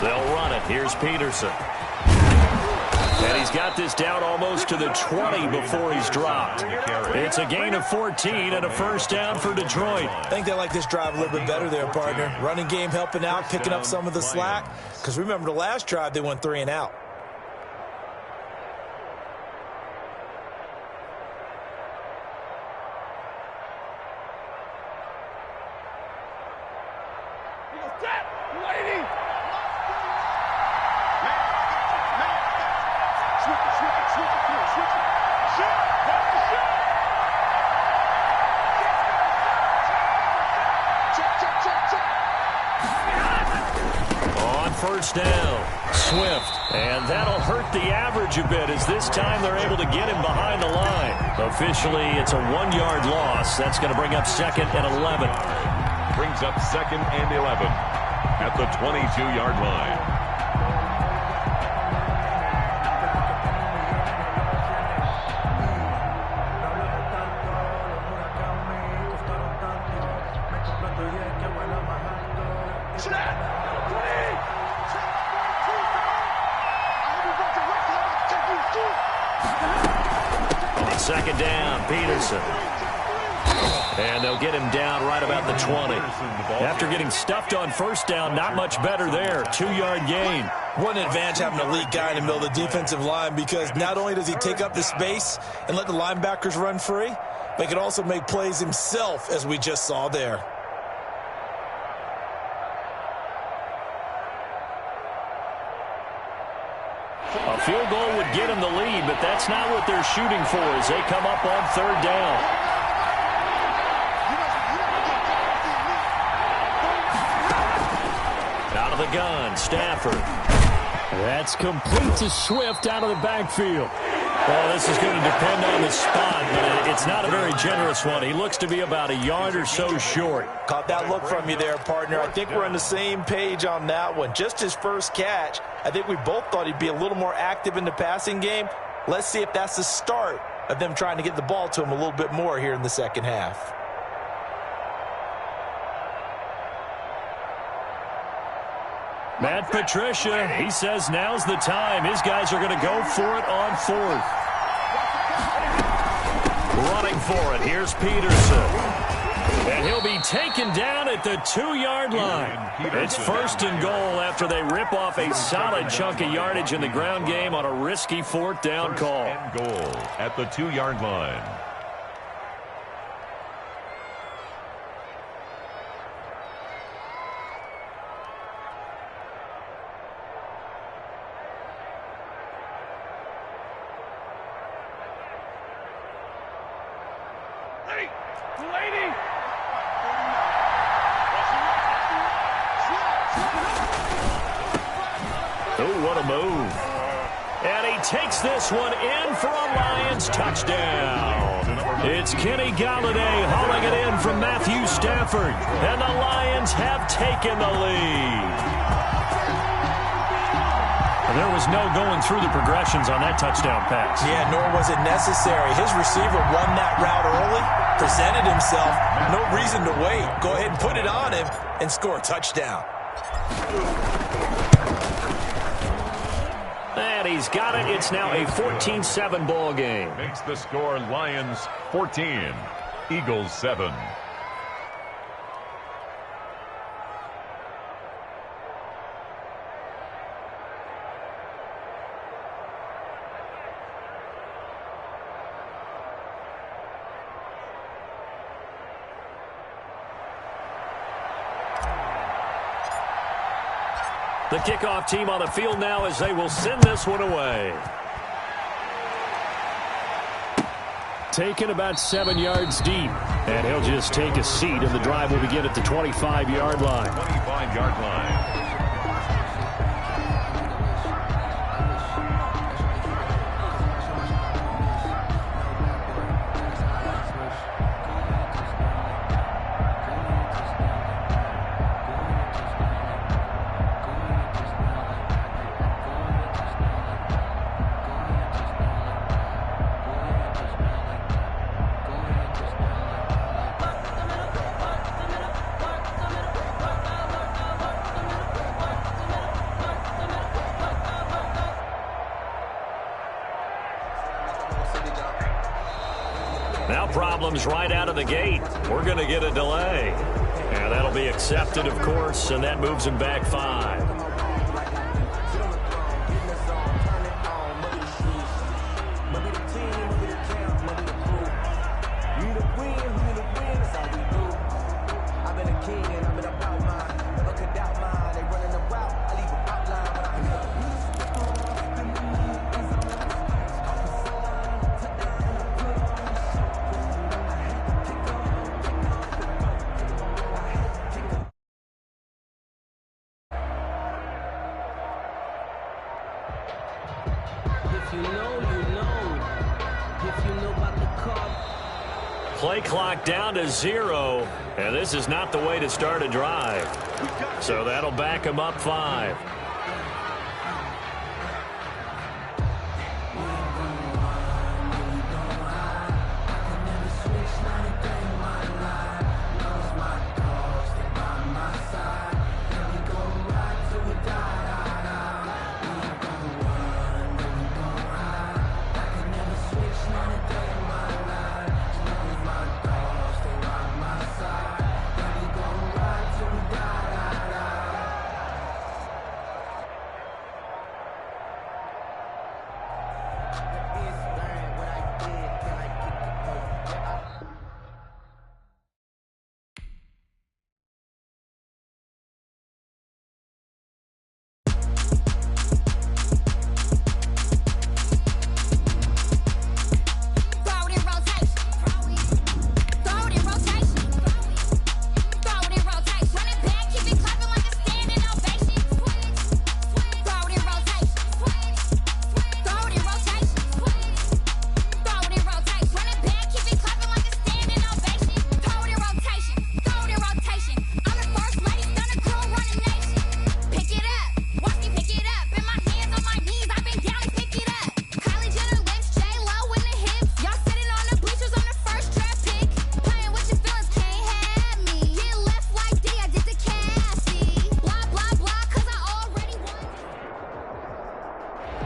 They'll run it. Here's Peterson. And he's got this down almost to the 20 before he's dropped. It's a gain of 14 and a 1st down for Detroit. I think they like this drive a little bit better there, partner. Running game helping out, picking up some of the slack. Because remember the last drive, they went 3 and out. First down, Swift, and that'll hurt the average a bit as this time they're able to get him behind the line. Officially, it's a 1-yard loss. That's going to bring up 2nd and 11. Brings up 2nd and 11 at the 22-yard line. On 2nd down, Peterson. And they'll get him down right about the 20. After getting stuffed on 1st down, not much better there. 2-yard gain. What an advantage having an elite guy in the middle of the defensive line, because not only does he take up the space and let the linebackers run free, but he can also make plays himself, as we just saw there. A field goal would get them the lead, but that's not what they're shooting for as they come up on 3rd down. Out of the gun, Stafford. That's complete to Swift out of the backfield. Well, this is going to depend on the spot, but it's not a very generous one. He looks to be about a yard or so short. Caught that look from you there, partner. I think we're on the same page on that one. Just his first catch, I think we both thought he'd be a little more active in the passing game. Let's see if that's the start of them trying to get the ball to him a little bit more here in the second half. Matt Patricia, he says now's the time. His guys are going to go for it on fourth. Running for it, here's Peterson. And he'll be taken down at the 2-yard line. It's first and goal after they rip off a solid chunk of yardage in the ground game on a risky fourth down call. And goal at the 2-yard line. Takes this one in for a Lions touchdown. It's Kenny Galladay hauling it in from Matthew Stafford, and the Lions have taken the lead. There was no going through the progressions on that touchdown pass. Yeah, nor was it necessary. His receiver won that route early, presented himself, no reason to wait. Go ahead and put it on him and score a touchdown. And he's got it. It's now a 14-7 ball game. Makes the score Lions 14, Eagles 7. The kickoff team on the field now as they will send this one away. Taken about 7 yards deep. And he'll just take a seat, and the drive will begin at the 25-yard line. 25-yard line. Now problems right out of the gate. We're going to get a delay. And that'll be accepted, of course, and that moves him back 5. Play clock down to 0, and this is not the way to start a drive. So that'll back him up 5.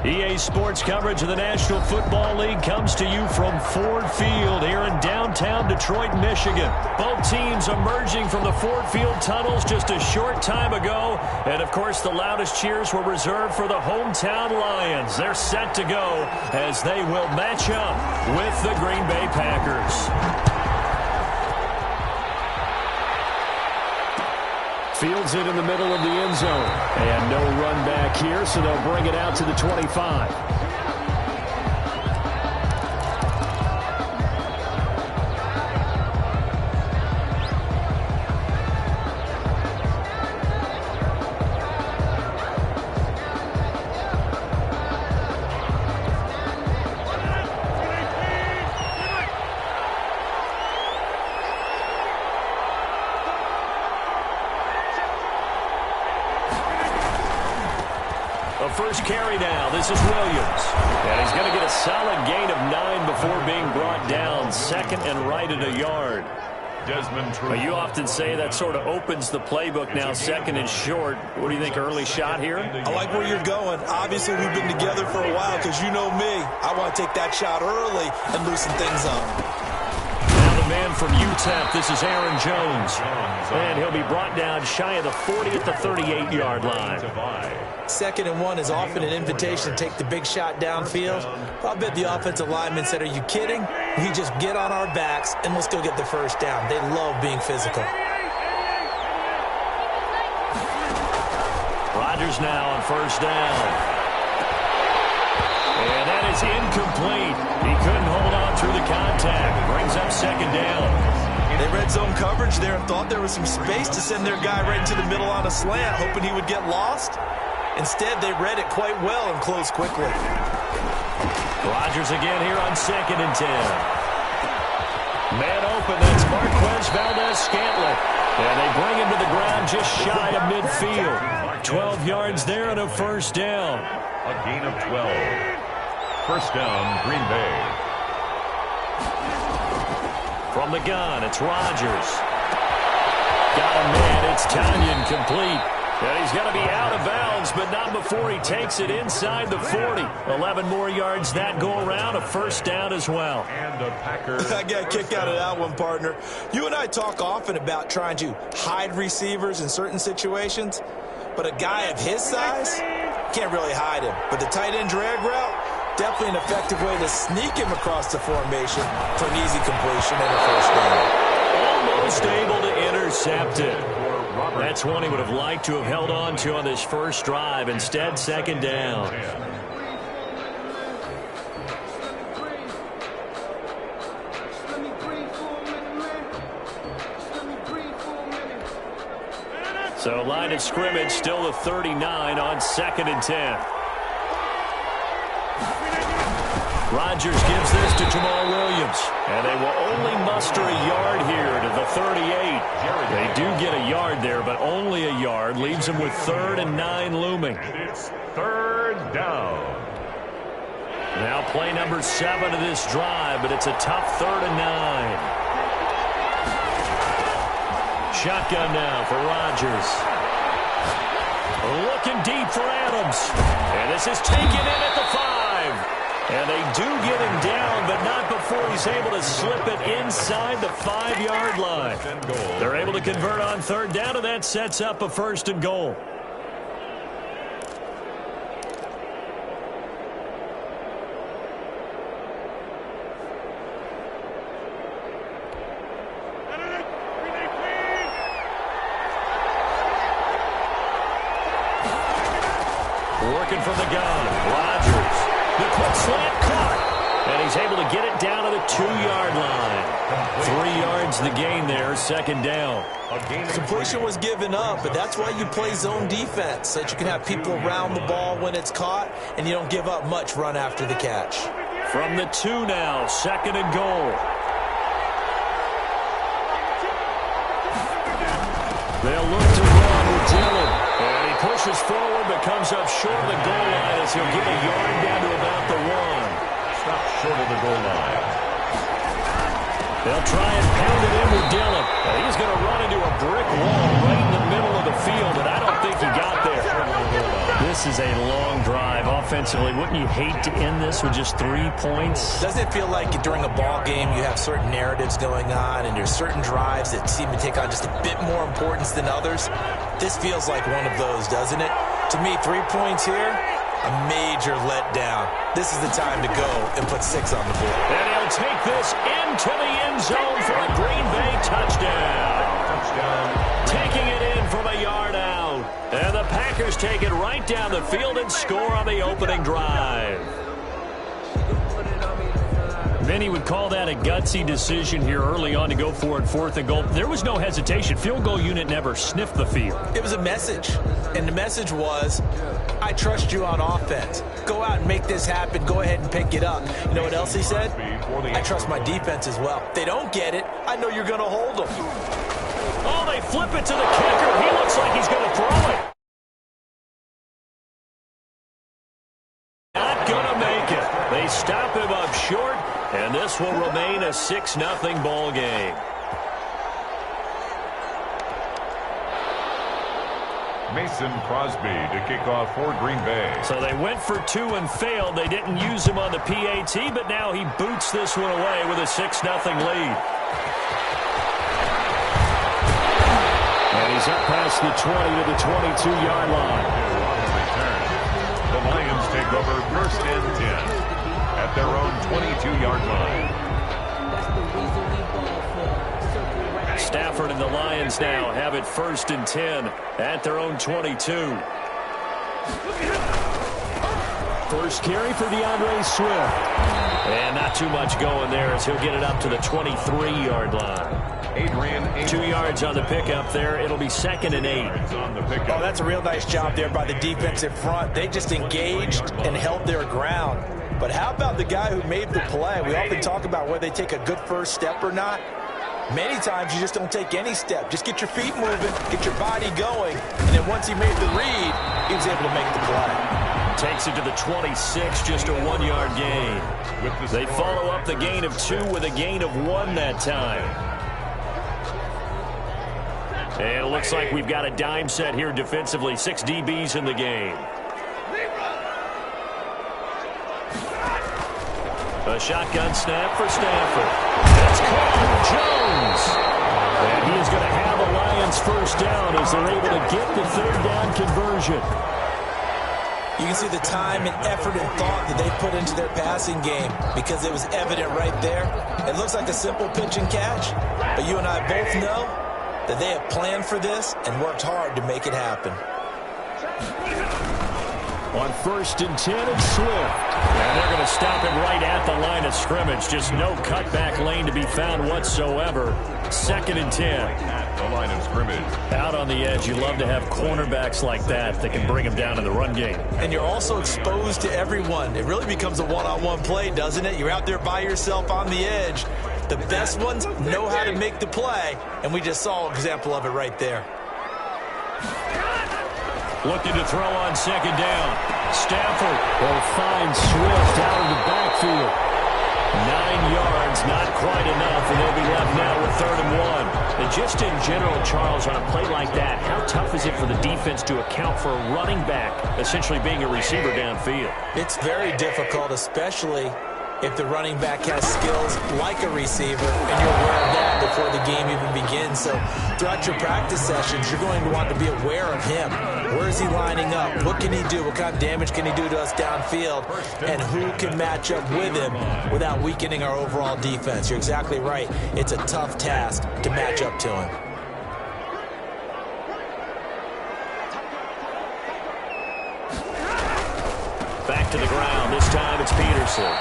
EA Sports coverage of the National Football League comes to you from Ford Field here in downtown Detroit, Michigan. Both teams emerging from the Ford Field tunnels just a short time ago. And, of course, the loudest cheers were reserved for the hometown Lions. They're set to go as they will match up with the Green Bay Packers. Fields it in the middle of the end zone. And no run back here, so they'll bring it out to the 25. First carry now. This is Williams. And he's going to get a solid gain of 9 before being brought down. Second and right at a yard. Well, you often say that sort of opens the playbook now, second and short. What do you think, early shot here? I like where you're going. Obviously, we've been together for a while because you know me. I want to take that shot early and loosen things up. Now the man from UTEP, this is Aaron Jones. And he'll be brought down shy of the 40 at the 38-yard line. Second and 1 is often an invitation to take the big shot downfield. I'll bet the offensive lineman said, are you kidding? We just get on our backs and let's go get the first down. They love being physical. Rodgers now on first down. And that is incomplete. He couldn't hold on through the contact. Brings up second down. They red zone coverage there and thought there was some space to send their guy right into the middle on a slant, hoping he would get lost. Instead, they read it quite well and closed quickly. Rodgers again here on second and 10. Man open, that's Marquez Valdez-Scantling. And they bring him to the ground just shy of midfield. 12 yards there and a first down. A gain of 12. First down, Green Bay. From the gun, it's Rodgers. Got a man, it's Tanyan complete. And he's going to be out of bounds, but not before he takes it inside the 40. 11 more yards that go around, a first down as well. And the Packers. I got a kick out of that one, partner. You and I talk often about trying to hide receivers in certain situations, but a guy of his size can't really hide him. But the tight end drag route, definitely an effective way to sneak him across the formation for an easy completion and a first down. Almost able to intercept it. That's one he would have liked to have held on to on this first drive. Instead, second down. So line of scrimmage still the 39 on second and 10. Rodgers gives this to Jamal Williams. And they will only muster a yard here to the 38. They do get a yard there, but only a yard. Leaves them with 3rd and 9 looming. It's third down. Now play number 7 of this drive, but it's a tough 3rd and 9. Shotgun now for Rodgers. Looking deep for Adams. And this is taken in at the 5. And they do get him down, but not before he's able to slip it inside the 5-yard line. They're able to convert on 3rd down, and that sets up a 1st and goal. Working from the gun, Rodgers. The quick slant caught, and he's able to get it down to the 2-yard line. 3 yards the gain there, second down. Completion was given up, but that's why you play zone defense, so that you can have people around the ball when it's caught, and you don't give up much run after the catch. From the 2 now, second and goal. They'll look to run with Dillon. And he pushes forward, but comes up short of the goal line as he'll get a yard down to about the 1. Stop short of the goal line. They'll try and pound it in with Dillon. And he's going to run into a brick wall right in the middle of the field, and I don't think he got there. This is a long drive offensively. Wouldn't you hate to end this with just 3 points? Doesn't it feel like during a ball game you have certain narratives going on and there's certain drives that seem to take on just a bit more importance than others? This feels like one of those, doesn't it? To me, 3 points here, a major letdown. This is the time to go and put 6 on the board. And he'll take this into the end zone for a Green Bay touchdown. Taking it in from a yard out. And the Packers take it right down the field and score on the opening drive. Many would call that a gutsy decision here early on to go for it 4th and goal. There was no hesitation. Field goal unit never sniffed the field. It was a message, and the message was, I trust you on offense. Go out and make this happen. Go ahead and pick it up. You know what else he said? I trust my defense as well. If they don't get it, I know you're going to hold them. Oh, they flip it to the kicker. He looks like he's going to throw it. Not going to make it. They stop him up short, and this will remain a 6-0 ball game. Mason Crosby to kick off for Green Bay. So they went for 2 and failed. They didn't use him on the PAT, but now he boots this one away with a 6-0 lead. And he's up past the 20 to the 22-yard line. The Lions take over 1st and 10 at their own 22-yard line. Stafford and the Lions now have it 1st and 10 at their own 22. First carry for DeAndre Swift. And not too much going there as he'll get it up to the 23-yard line. 2 yards on the pickup there. It'll be 2nd and 8. Oh, that's a real nice job there by the defensive front. They just engaged and held their ground. But how about the guy who made the play? We often talk about whether they take a good first step or not. Many times you just don't take any step. Just get your feet moving, get your body going, and then once he made the read, he was able to make the play. Takes it to the 26, just a 1-yard gain. They follow up the gain of 2 with a gain of 1 that time. And it looks like we've got a dime set here defensively. 6 DBs in the game. A shotgun snap for Stafford. That's caught. Jones. And he is going to have a Lions first down as they're able to get the 3rd down conversion. You can see the time and effort and thought that they put into their passing game because it was evident right there. It looks like a simple pitch and catch, but you and I both know that they have planned for this and worked hard to make it happen. On 1st and 10, it's Swift. And they're going to stop him right at the line of scrimmage. Just no cutback lane to be found whatsoever. 2nd and 10. The line of scrimmage. Out on the edge, you love to have cornerbacks like that that can bring him down in the run game. And you're also exposed to everyone. It really becomes a one-on-one play, doesn't it? You're out there by yourself on the edge. The best ones know how to make the play, and we just saw an example of it right there. Looking to throw on 2nd down. Stafford will find Swift out of the backfield. 9 yards, not quite enough, and they'll be left now with 3rd and 1. And just in general, Charles, on a play like that, how tough is it for the defense to account for a running back essentially being a receiver downfield? It's very difficult, especially if the running back has skills like a receiver, and you're aware of that before the game even begins. So throughout your practice sessions, you're going to want to be aware of him. Where is he lining up? What can he do? What kind of damage can he do to us downfield? And who can match up with him without weakening our overall defense? You're exactly right. It's a tough task to match up to him. Back to the ground. This time it's Peterson.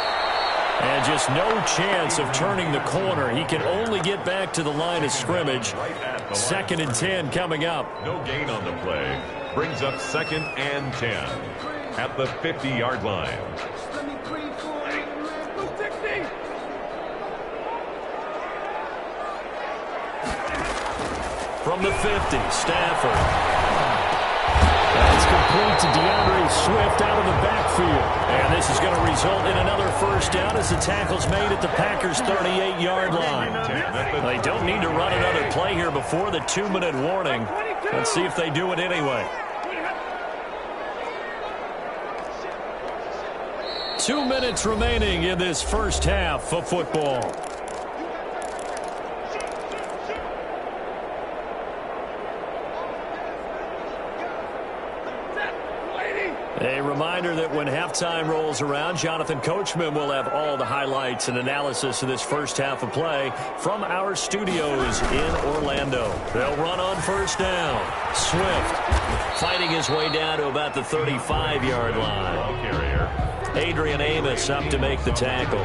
And just no chance of turning the corner. He can only get back to the line of scrimmage. 2nd and 10 coming up. No gain on the play. Brings up 2nd and 10 at the 50-yard line. From the 50, Stafford. That's complete to DeAndre Swift out of the backfield. And this is going to result in another first down as the tackle's made at the Packers' 38-yard line. They don't need to run another play here before the 2-minute warning. Let's see if they do it anyway. 2 minutes remaining in this first half of football. A reminder that when halftime rolls around, Jonathan Coachman will have all the highlights and analysis of this first half of play from our studios in Orlando. They'll run on first down. Swift fighting his way down to about the 35-yard line. Adrian Amos up to make the tackle.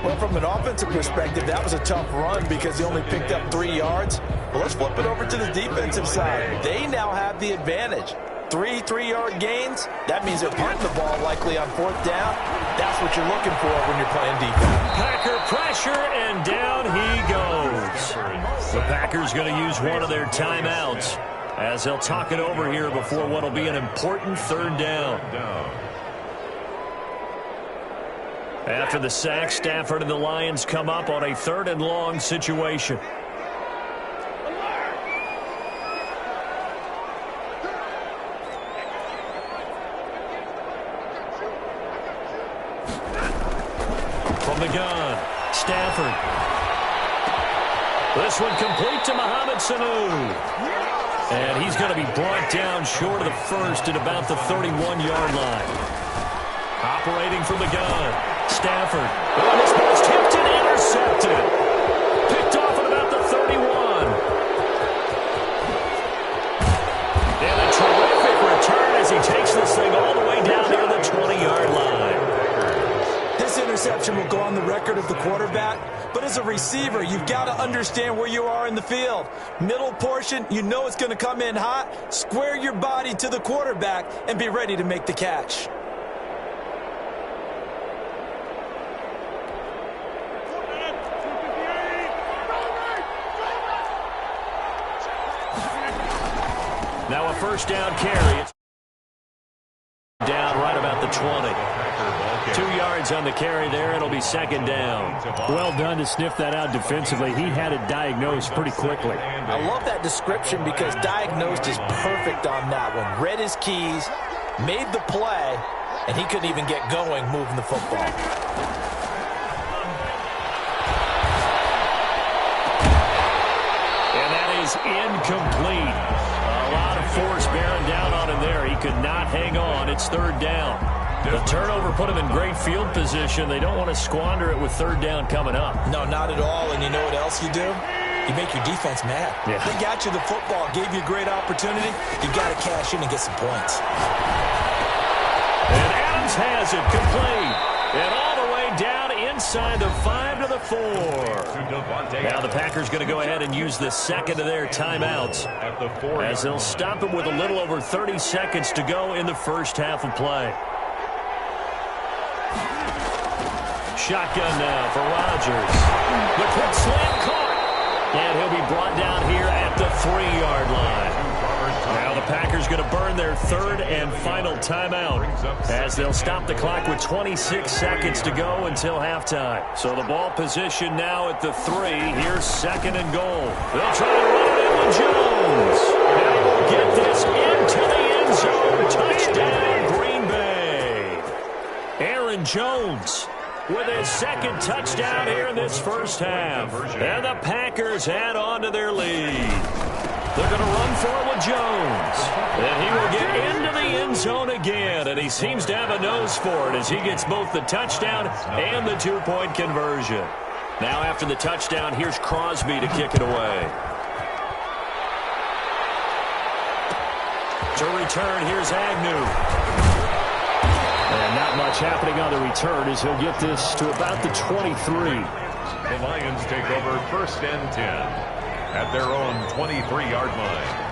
Well, from an offensive perspective, that was a tough run because he only picked up 3 yards. Well, let's flip it over to the defensive side. They now have the advantage. 3 3-yard gains, that means they're punting the ball likely on fourth down. That's what you're looking for when you're playing defense. Packer pressure, and down he goes. The Packers going to use one of their timeouts as they'll talk it over here before what will be an important third down. After the sack, Stafford and the Lions come up on a 3rd and long situation. From the gun, Stafford. This one complete to Mohamed Sanu. And he's going to be brought down short of the first at about the 31-yard line. Operating from the gun, Stafford. Oh, this ball's tipped and intercepted. Picked off at about the 31. And a terrific return as he takes this thing all the way down near the 20-yard line. This interception will go on the record of the quarterback, but as a receiver, you've got to understand where you are in the field. Middle portion, you know it's going to come in hot. Square your body to the quarterback and be ready to make the catch. Now a first down carry. It's down right about the 20. 2 yards on the carry there. It'll be second down. Well done to sniff that out defensively. He had it diagnosed pretty quickly. I love that description because diagnosed is perfect on that one. Read his keys, made the play, and he couldn't even get going moving the football. And that is incomplete. A lot of force bearing down on him there. He could not hang on. It's third down. The turnover put him in great field position. They don't want to squander it with third down coming up. No, not at all. And you know what else you do? You make your defense mad. Yeah. They got you the football, gave you a great opportunity. You got to cash in and get some points. And Adams has it complete. And all the way down inside the 5 to the 4. Now the Packers going to go ahead and use the second of their timeouts as they'll stop it with a little over 30 seconds to go in the first half of play. Shotgun now for Rodgers. The quick slant caught. And he'll be brought down here at the 3-yard line. Now the Packers going to burn their third and final timeout as they'll stop the clock with 26 seconds to go until halftime. So the ball position now at the 3. Here's second and goal. They'll try to run it in with Jones. And we'll get this into the end zone. Touchdown, Green Bay. Aaron Jones with his second touchdown here in this first half. And the Packers add on to their lead. They're going to run for it with Jones. And he will get into the end zone again. And he seems to have a nose for it as he gets both the touchdown and the 2-point conversion. Now after the touchdown, here's Crosby to kick it away. To return, here's Agnew. And not much happening on the return as he'll get this to about the 23. The Lions take over first and 10 at their own 23-yard line.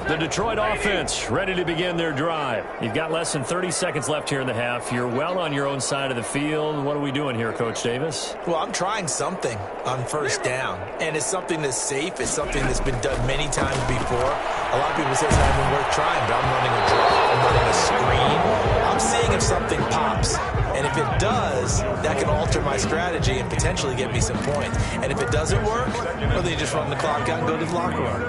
The Detroit offense ready to begin their drive. You've got less than 30 seconds left here in the half. You're well on your own side of the field. What are we doing here, Coach Davis? Well, I'm trying something on first down, and it's something that's safe. It's something that's been done many times before. A lot of people say it's not even worth trying, but I'm running a draw, I'm running a screen. I'm seeing if something pops. And if it does, that can alter my strategy and potentially get me some points. And if it doesn't work, well, then you just run the clock out and go to the locker room.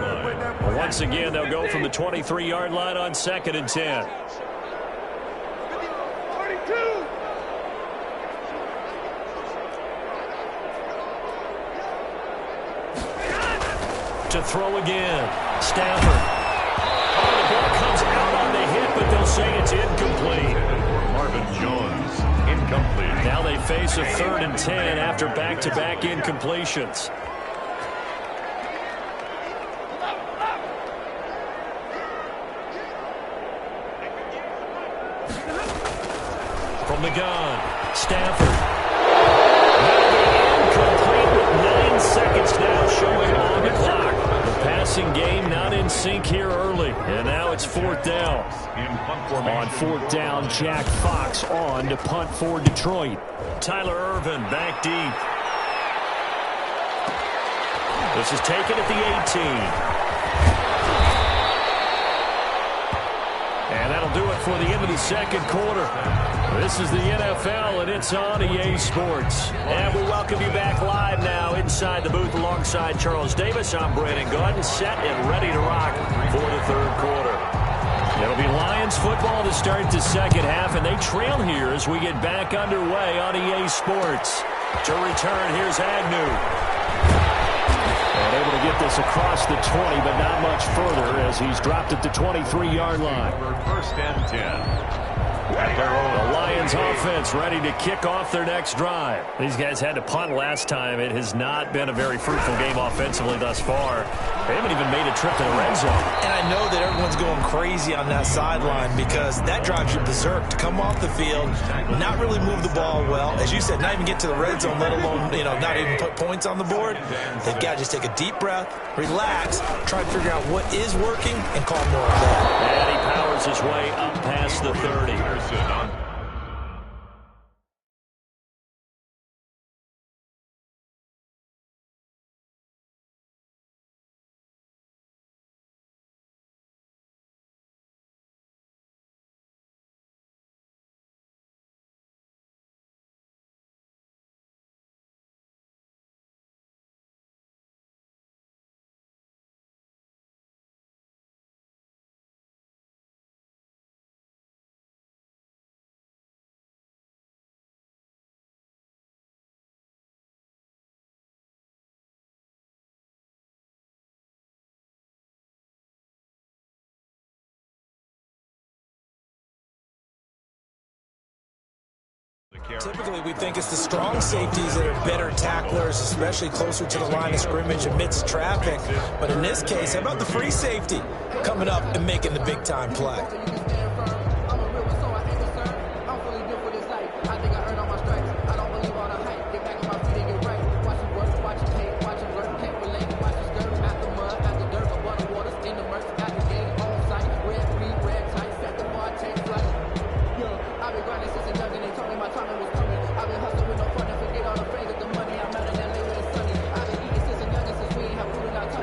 Well, once again, they'll go from the 23-yard line on 2nd and 10. To throw again. Stafford. Oh, the ball comes out on the hit, but they'll say it's incomplete. Marvin Jones, incomplete. Now they face a 3rd and 10 after back-to-back incompletions. From the gun, Stafford. Incomplete with 9 seconds now showing on the clock. The passing game not in sync here early. And now it's 4th down. On 4th down, Jack Fox on to punt for Detroit. Tyler Ervin back deep. This is taken at the 18. And that'll do it for the end of the 2nd quarter. This is the NFL, and it's on EA Sports. And we welcome you back live now inside the booth alongside Charles Davis. I'm Brandon Gordon, set and ready to rock for the 3rd quarter. It'll be Lions football to start the 2nd half, and they trail here as we get back underway on EA Sports. To return, here's Agnew. And able to get this across the 20, but not much further as he's dropped at the 23-yard line. 1st and 10. The Lions offense ready to kick off their next drive. These guys had to punt last time. It has not been a very fruitful game offensively thus far. They haven't even made a trip to the red zone. And I know that everyone's going crazy on that sideline because that drives you berserk to come off the field, not really move the ball well. As you said, not even get to the red zone, let alone, not even put points on the board. They've got to just take a deep breath, relax, try to figure out what is working, and call more of that. And he powers his way up past the 30. Typically, we think it's the strong safeties that are better tacklers, especially closer to the line of scrimmage amidst traffic. But in this case, how about the free safety coming up and making the big-time play?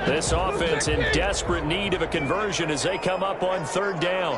This offense in desperate need of a conversion as they come up on 3rd down.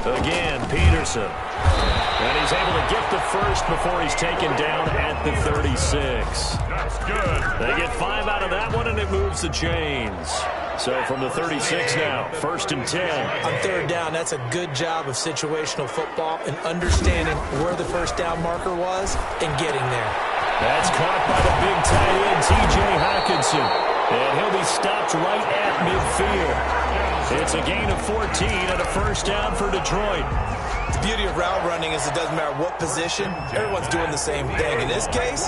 Again, Peterson. And he's able to get the first before he's taken down at the 36. That's good. They get 5 out of that one, and it moves the chains. So from the 36 now, 1st and 10. On 3rd down, that's a good job of situational football and understanding where the 1st down marker was and getting there. That's caught by the big tight end, T.J. Hockenson. And he'll be stopped right at midfield. It's a gain of 14 and a 1st down for Detroit. The beauty of route running is it doesn't matter what position. Everyone's doing the same thing. In this case,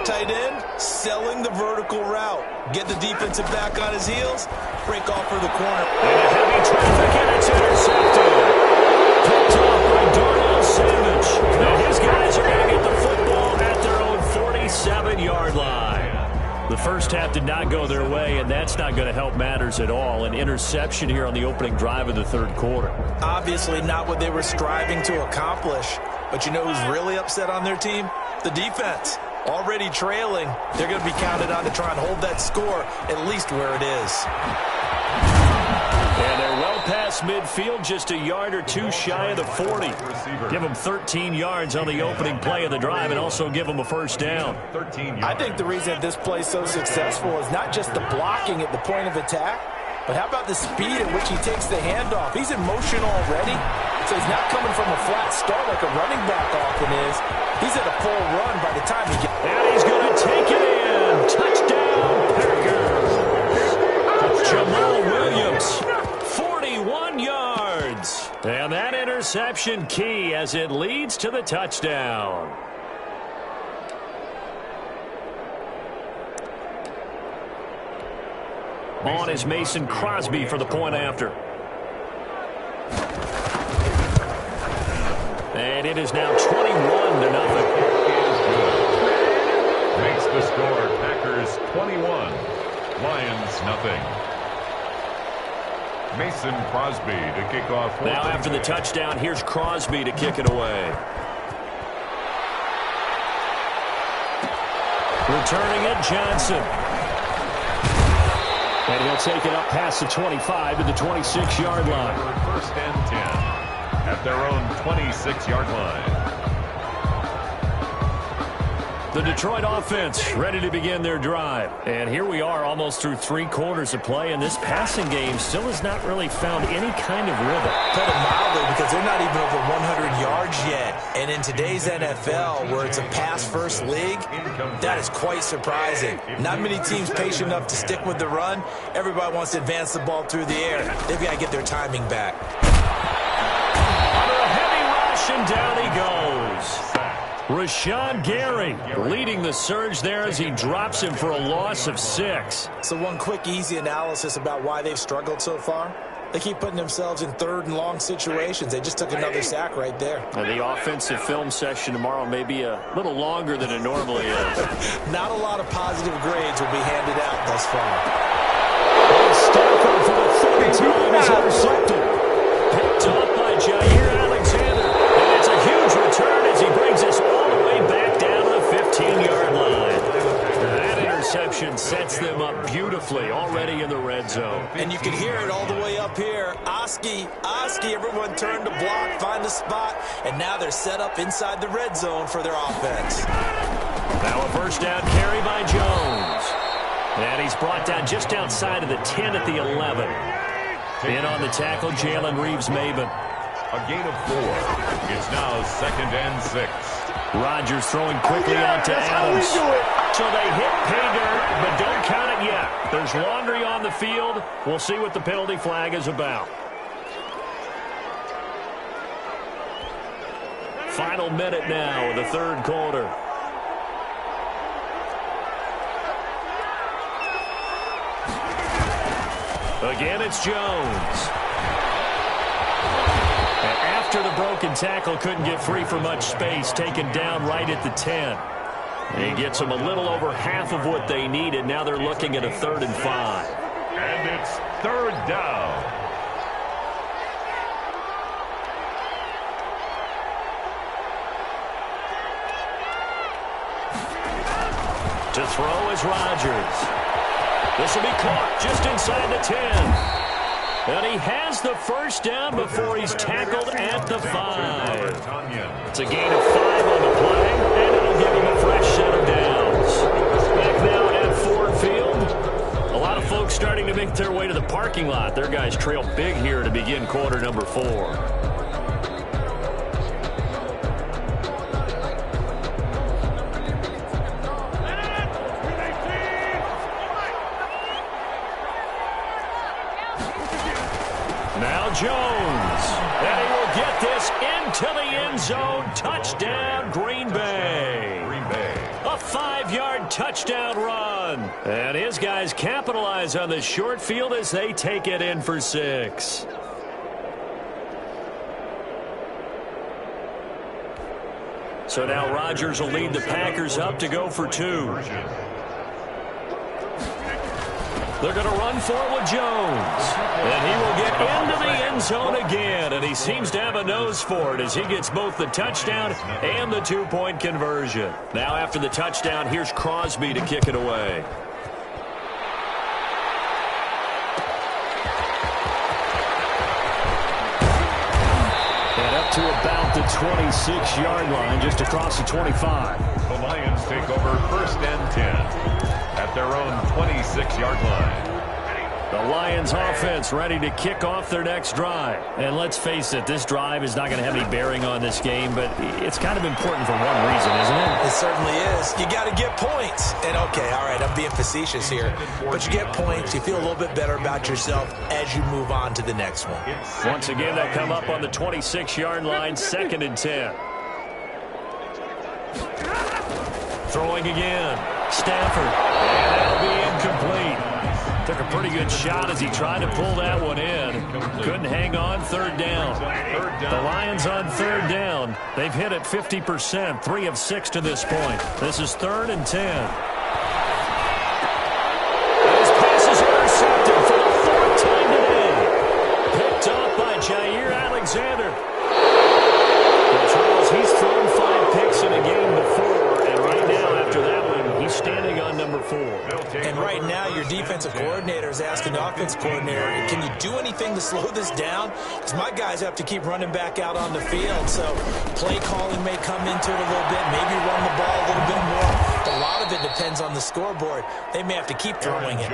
tight end, selling the vertical route. Get the defensive back on his heels, break off for the corner. And a heavy traffic, and it's intercepted. Picked off by Darnell Savage. Now his guys are going to get the football at their own 47-yard line. The first half did not go their way, and that's not going to help matters at all. An interception here on the opening drive of the 3rd quarter. Obviously not what they were striving to accomplish. But you know who's really upset on their team? The defense. Already trailing, they're going to be counted on to try and hold that score at least where it is. And they're well past midfield, just a yard or two shy of the 40. Give them 13 yards on the opening play of the drive and also give them a first down. I think the reason that this play is so successful is not just the blocking at the point of attack, but how about the speed at which he takes the handoff? He's in motion already, so he's not coming from a flat start like a running back often is. He's at a full run by the time he gets. And he's going to take it in. Touchdown, Packers. Jamal Williams, 41 yards. And that interception key as it leads to the touchdown. On is Mason Crosby for the point after. And it is now 21-0. Makes the score Packers 21, Lions nothing. Mason Crosby to kick off. Now after the touchdown, here's Crosby to kick it away. Returning it, Johnson. And he'll take it up past the 25 to the 26-yard line. First and 10 at their own 26-yard line. The Detroit offense ready to begin their drive. And here we are almost through 3 quarters of play, and this passing game still has not really found any kind of rhythm. Put it mildly, because they're not even over 100 yards yet. And in today's NFL, where it's a pass-first league, that is quite surprising. Not many teams patient enough to stick with the run. Everybody wants to advance the ball through the air. They've got to get their timing back. Under a heavy rush, and down he goes. Rashawn Gary leading the surge there as he drops him for a loss of 6. So one quick, easy analysis about why they've struggled so far. They keep putting themselves in third and long situations. They just took another sack right there. And the offensive film session tomorrow may be a little longer than it normally is. Not a lot of positive grades will be handed out thus far. And Stafford for the third time is intercepted. Picked up by Jair Alexander. And it's a huge return as he brings us all the way back down to the 15-yard line. That interception sets them up beautifully already in the red zone. And you can hear it all the way up here. Oski, everyone turned to block, find a spot, and now they're set up inside the red zone for their offense. Now a first down carry by Jones. And he's brought down just outside of the 10 at the 11. In on the tackle, Jalen Reeves-Maybin. A gain of 4. It's now 2nd and 6. Rodgers throwing quickly out to Adams. So they hit pay dirt, but don't count it yet. There's laundry on the field. We'll see what the penalty flag is about. Final minute now of the third quarter. Again, it's Jones. And after the broken tackle, couldn't get free for much space, taken down right at the 10. And he gets them a little over half of what they needed. Now they're looking at a 3rd and 5. And it's 3rd down. To throw is Rodgers. This will be caught just inside the 10. And he has the first down before he's tackled at the 5. It's a gain of 5 on the play, and it'll give him a fresh set of downs. Back now at Ford Field. A lot of folks starting to make their way to the parking lot. Their guys trail big here to begin quarter number 4. Jones, and he will get this into the end zone. Touchdown, Green Bay. A 5-yard touchdown run. And his guys capitalize on the short field as they take it in for 6. So now Rodgers will lead the Packers up to go for 2. They're going to run for it with Jones. And he will get into the end zone again. And he seems to have a nose for it as he gets both the touchdown and the two-point conversion. Now after the touchdown, here's Crosby to kick it away. And up to about the 26-yard line, just across the 25. The Lions take over 1st and 10 at their own 26-yard line. The Lions offense ready to kick off their next drive. And let's face it, this drive is not going to have any bearing on this game, but it's kind of important for one reason, isn't it? It certainly is. You got to get points. And okay, all right, I'm being facetious here, but you get points, you feel a little bit better about yourself as you move on to the next one. Once again, they come up on the 26-yard line, 2nd and 10. Throwing again. Stafford. And that'll be incomplete. Took a pretty good shot as he tried to pull that one in. Couldn't hang on. 3rd down. The Lions on 3rd down. They've hit it 50%, 3 of 6 to this point. This is 3rd and 10. His pass is intercepted for the 4th time today. Picked up by Jair Alexander. Well, Charles, he's thrown 5 picks in a game before, and right now after that one, he's standing on number 4. And right now, your defensive coordinator is asking the offense coordinator, can you do anything to slow this down? Because my guys have to keep running back out on the field. So play calling may come into it a little bit, maybe run the ball a little bit more. A lot of it depends on the scoreboard. They may have to keep throwing it.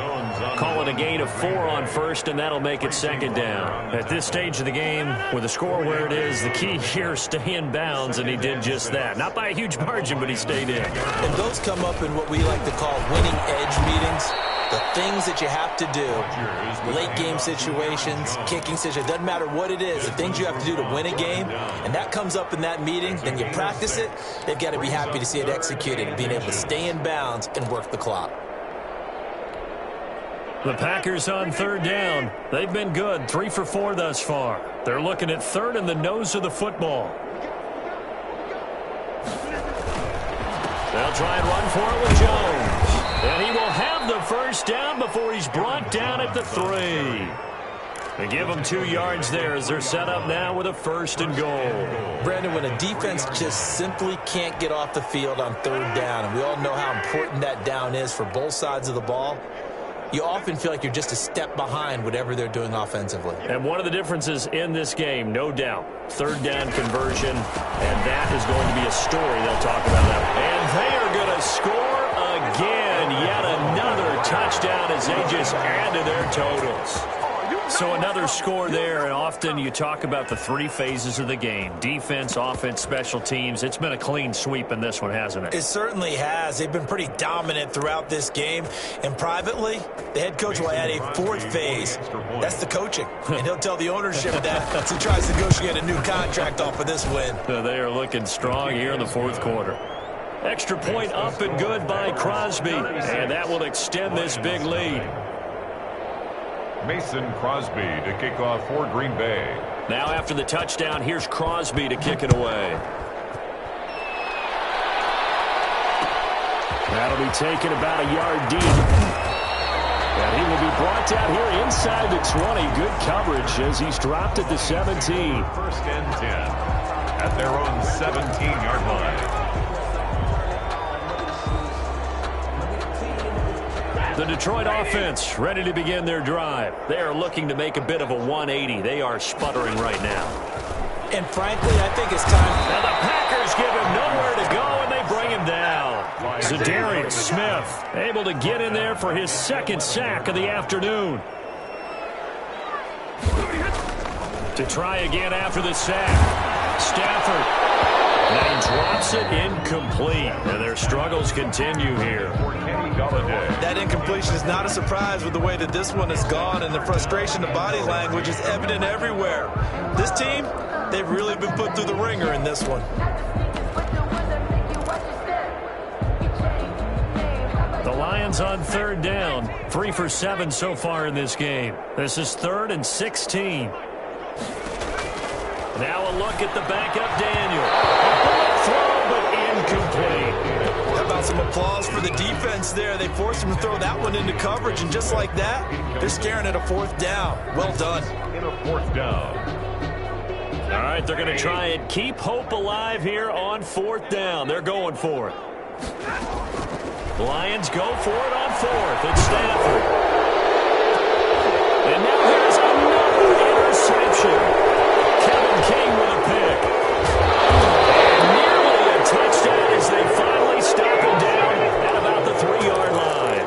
Call it a gain of 4 on 1st, and that'll make it 2nd down. At this stage of the game, with the score where it is, the key here is stay in bounds, and he did just that. Not by a huge margin, but he stayed in. And those come up in what we like to call winning edge meetings. The things that you have to do, late game situations, kicking situations, doesn't matter what it is, the things you have to do to win a game, and that comes up in that meeting, then you practice it, they've got to be happy to see it executed, being able to stay in bounds and work the clock. The Packers on 3rd down. They've been good, 3 for 4 thus far. They're looking at 3rd in the nose of the football. They'll try and run for it with Jones. And he will have the 1st down before he's brought down at the 3. They give him 2 yards there as they're set up now with a 1st and goal. Brandon, when a defense just simply can't get off the field on 3rd down, and we all know how important that down is for both sides of the ball, you often feel like you're just a step behind whatever they're doing offensively. And one of the differences in this game, no doubt, 3rd down conversion, and that is going to be a story they'll talk about. And they are going to score again. Yet another touchdown as they just add to their totals. So another score there, and often you talk about the 3 phases of the game. Defense, offense, special teams. It's been a clean sweep in this one, hasn't it? It certainly has. They've been pretty dominant throughout this game. And privately, the head coach will add a 4th phase. That's the coaching. And he'll tell the ownership that as he tries to negotiate a new contract off of this win. They are looking strong here in the 4th quarter. Extra point up and good by Crosby. And that will extend this big lead. Mason Crosby to kick off for Green Bay. Now after the touchdown, here's Crosby to kick it away. That'll be taken about a yard deep. And he will be brought down here inside the 20. Good coverage as he's dropped at the 17. 1st and 10 at their own 17-yard line. The Detroit offense ready to begin their drive. They are looking to make a bit of a 180. They are sputtering right now. And frankly, I think it's time. Now the Packers give him nowhere to go, and they bring him down. Zadarius Smith able to get in there for his 2nd sack of the afternoon. To try again after the sack. Stafford. And he drops it incomplete. And their struggles continue here. That incompletion is not a surprise with the way that this one has gone, and the frustration of body language is evident everywhere. This team, they've really been put through the ringer in this one. The Lions on 3rd down. 3 for 7 so far in this game. This is 3rd and 16. Now a look at the backup Daniel. A bullet throw, but incomplete. How about some applause for the defense there. They forced him to throw that one into coverage, and just like that, they're staring at a 4th down. Well done. In a 4th down. All right, they're going to try and keep hope alive here on 4th down. They're going for it. The Lions go for it on 4th. It's Stafford. And now here's another interception. Kevin King with a pick. And nearly a touchdown as they finally stop him down at about the 3-yard line.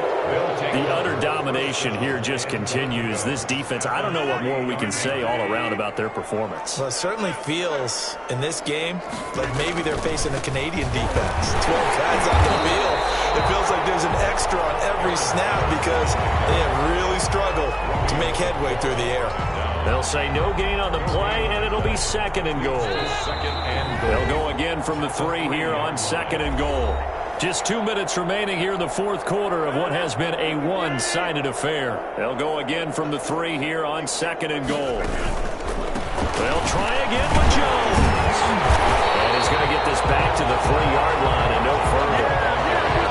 The utter domination here just continues. This defense, I don't know what more we can say all around about their performance. Well, it certainly feels in this game like maybe they're facing a Canadian defense. 12 guys on the field. It feels like there's an extra on every snap because they have really struggled to make headway through the air. They'll say no gain on the play, and it'll be 2nd and goal. They'll go again from the 3 here on 2nd and goal. Just 2 minutes remaining here in the 4th quarter of what has been a one-sided affair. They'll go again from the 3 here on 2nd and goal. They'll try again with Jones. And he's going to get this back to the 3-yard line and no further.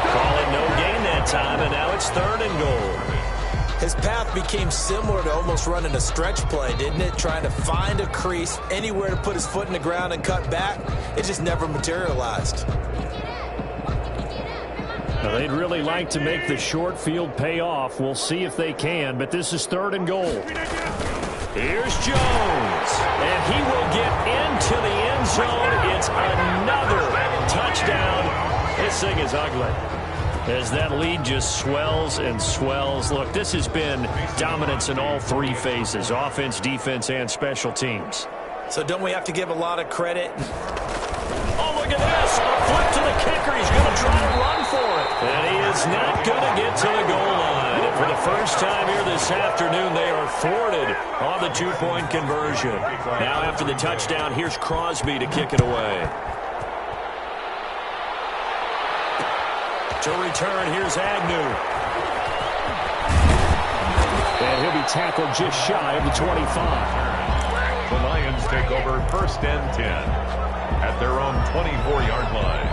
Call it no gain that time, and now it's 3rd and goal. His path became similar to almost running a stretch play, didn't it? Trying to find a crease, anywhere to put his foot in the ground and cut back. It just never materialized. Now, they'd really like to make the short field pay off. We'll see if they can, but this is 3rd and goal. Here's Jones, and he will get into the end zone. It's another touchdown. This thing is ugly as that lead just swells and swells. Look, this has been dominance in all 3 phases, offense, defense, and special teams. So don't we have to give a lot of credit? Oh, look at this. A flip to the kicker. He's going to try to run for it. And he is not going to get to the goal line. And for the first time here this afternoon, they are thwarted on the 2-point conversion. Now after the touchdown, here's Crosby to kick it away. To return, here's Agnew. And he'll be tackled just shy of the 25. The Lions take over 1st and 10 at their own 24-yard line.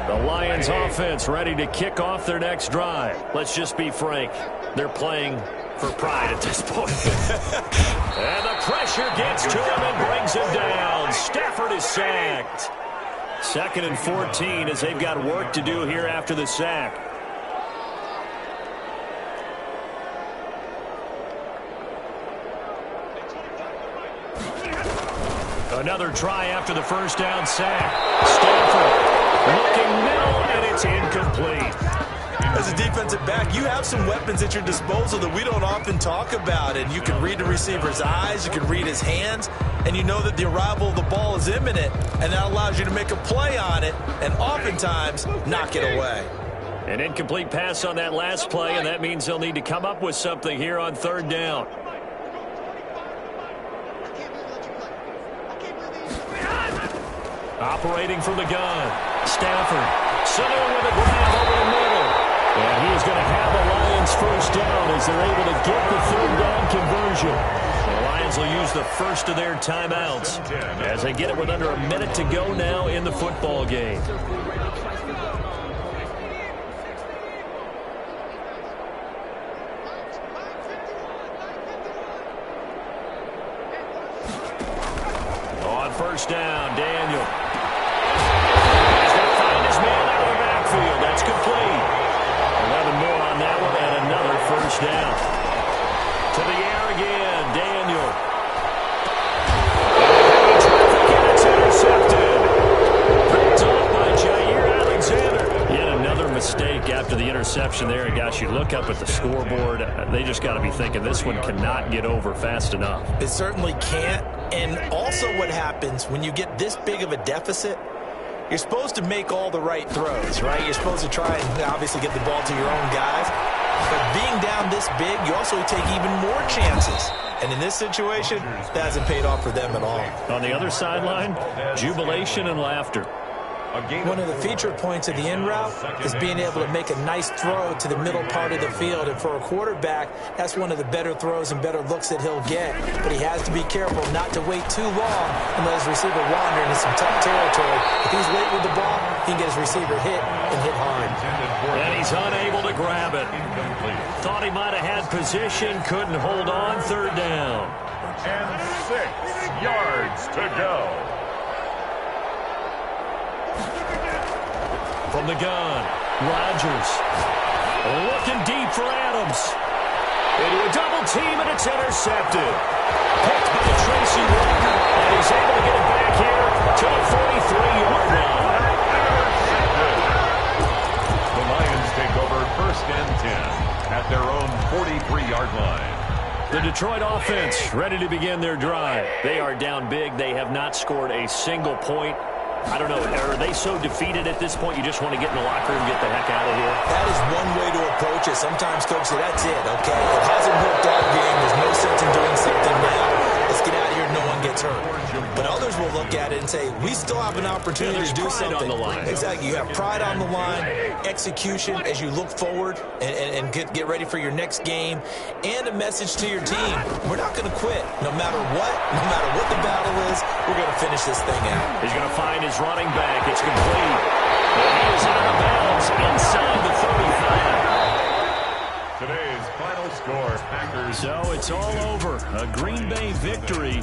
The Lions offense ready to kick off their next drive. Let's just be frank. They're playing for pride at this point. And the pressure gets to him and brings him down. Stafford is sacked. 2nd and 14 as they've got work to do here after the sack. Another try after the first down sack. Stafford looking middle, and it's incomplete. As a defensive back, you have some weapons at your disposal that we don't often talk about. And you can read the receiver's eyes, you can read his hands, and you know that the arrival of the ball is imminent, and that allows you to make a play on it and oftentimes knock it away. An incomplete pass on that last play, and that means they'll need to come up with something here on 3rd down. Operating from the gun, Stafford centering with a grab over the middle. And he is going to have the Lions 1st down as they're able to get the 3rd down conversion. The Lions will use the first of their timeouts as they get it with under a minute to go now in the football game. On 1st down, Daniel. He's going to find his man out of the backfield. That's complete. 11 more on that one, and another 1st down. To the air again, Daniel. And it's intercepted. Picked off by Jair Alexander. Yet another mistake after the interception there. And gosh, you look up at the scoreboard, they just got to be thinking this one cannot get over fast enough. It certainly can't. And also what happens when you get this big of a deficit, you're supposed to make all the right throws, right? You're supposed to try and obviously get the ball to your own guys. But being down this big, you also take even more chances. And in this situation, that hasn't paid off for them at all. On the other sideline, jubilation and laughter. One of the feature points of the in route is being able to make a nice throw to the middle part of the field. And for a quarterback, that's one of the better throws and better looks that he'll get. But he has to be careful not to wait too long and let his receiver wander into some tough territory. If he's late with the ball, he can get his receiver hit and hit hard. And he's unable to grab it. Thought he might have had position, couldn't hold on. Third down. And 6 yards to go. From the gun, Rodgers looking deep for Adams. Into a double team, and it's intercepted. Picked by Tracy Walker, and he's able to get it back here to the 43-yard line. The Lions take over 1st and 10 at their own 43-yard line. The Detroit offense ready to begin their drive. They are down big. They have not scored a single point. I don't know, are they so defeated at this point you just want to get in the locker room and get the heck out of here? That is one way to approach it. Sometimes coaches say, that's it, okay? It hasn't worked all game. There's no sense in doing something now. Let's get out of here. No one gets hurt. But others will look at it and say, we still have an opportunity to do something. On the line. Exactly. You have pride on the line, execution as you look forward and get ready for your next game, and a message to your team. We're not going to quit. No matter what the battle is, we're going to finish this thing out. He's going to find his running back. It's complete. And he is out of bounds inside the 35. Today's final score, Packers. So it's all over. A Green Bay victory.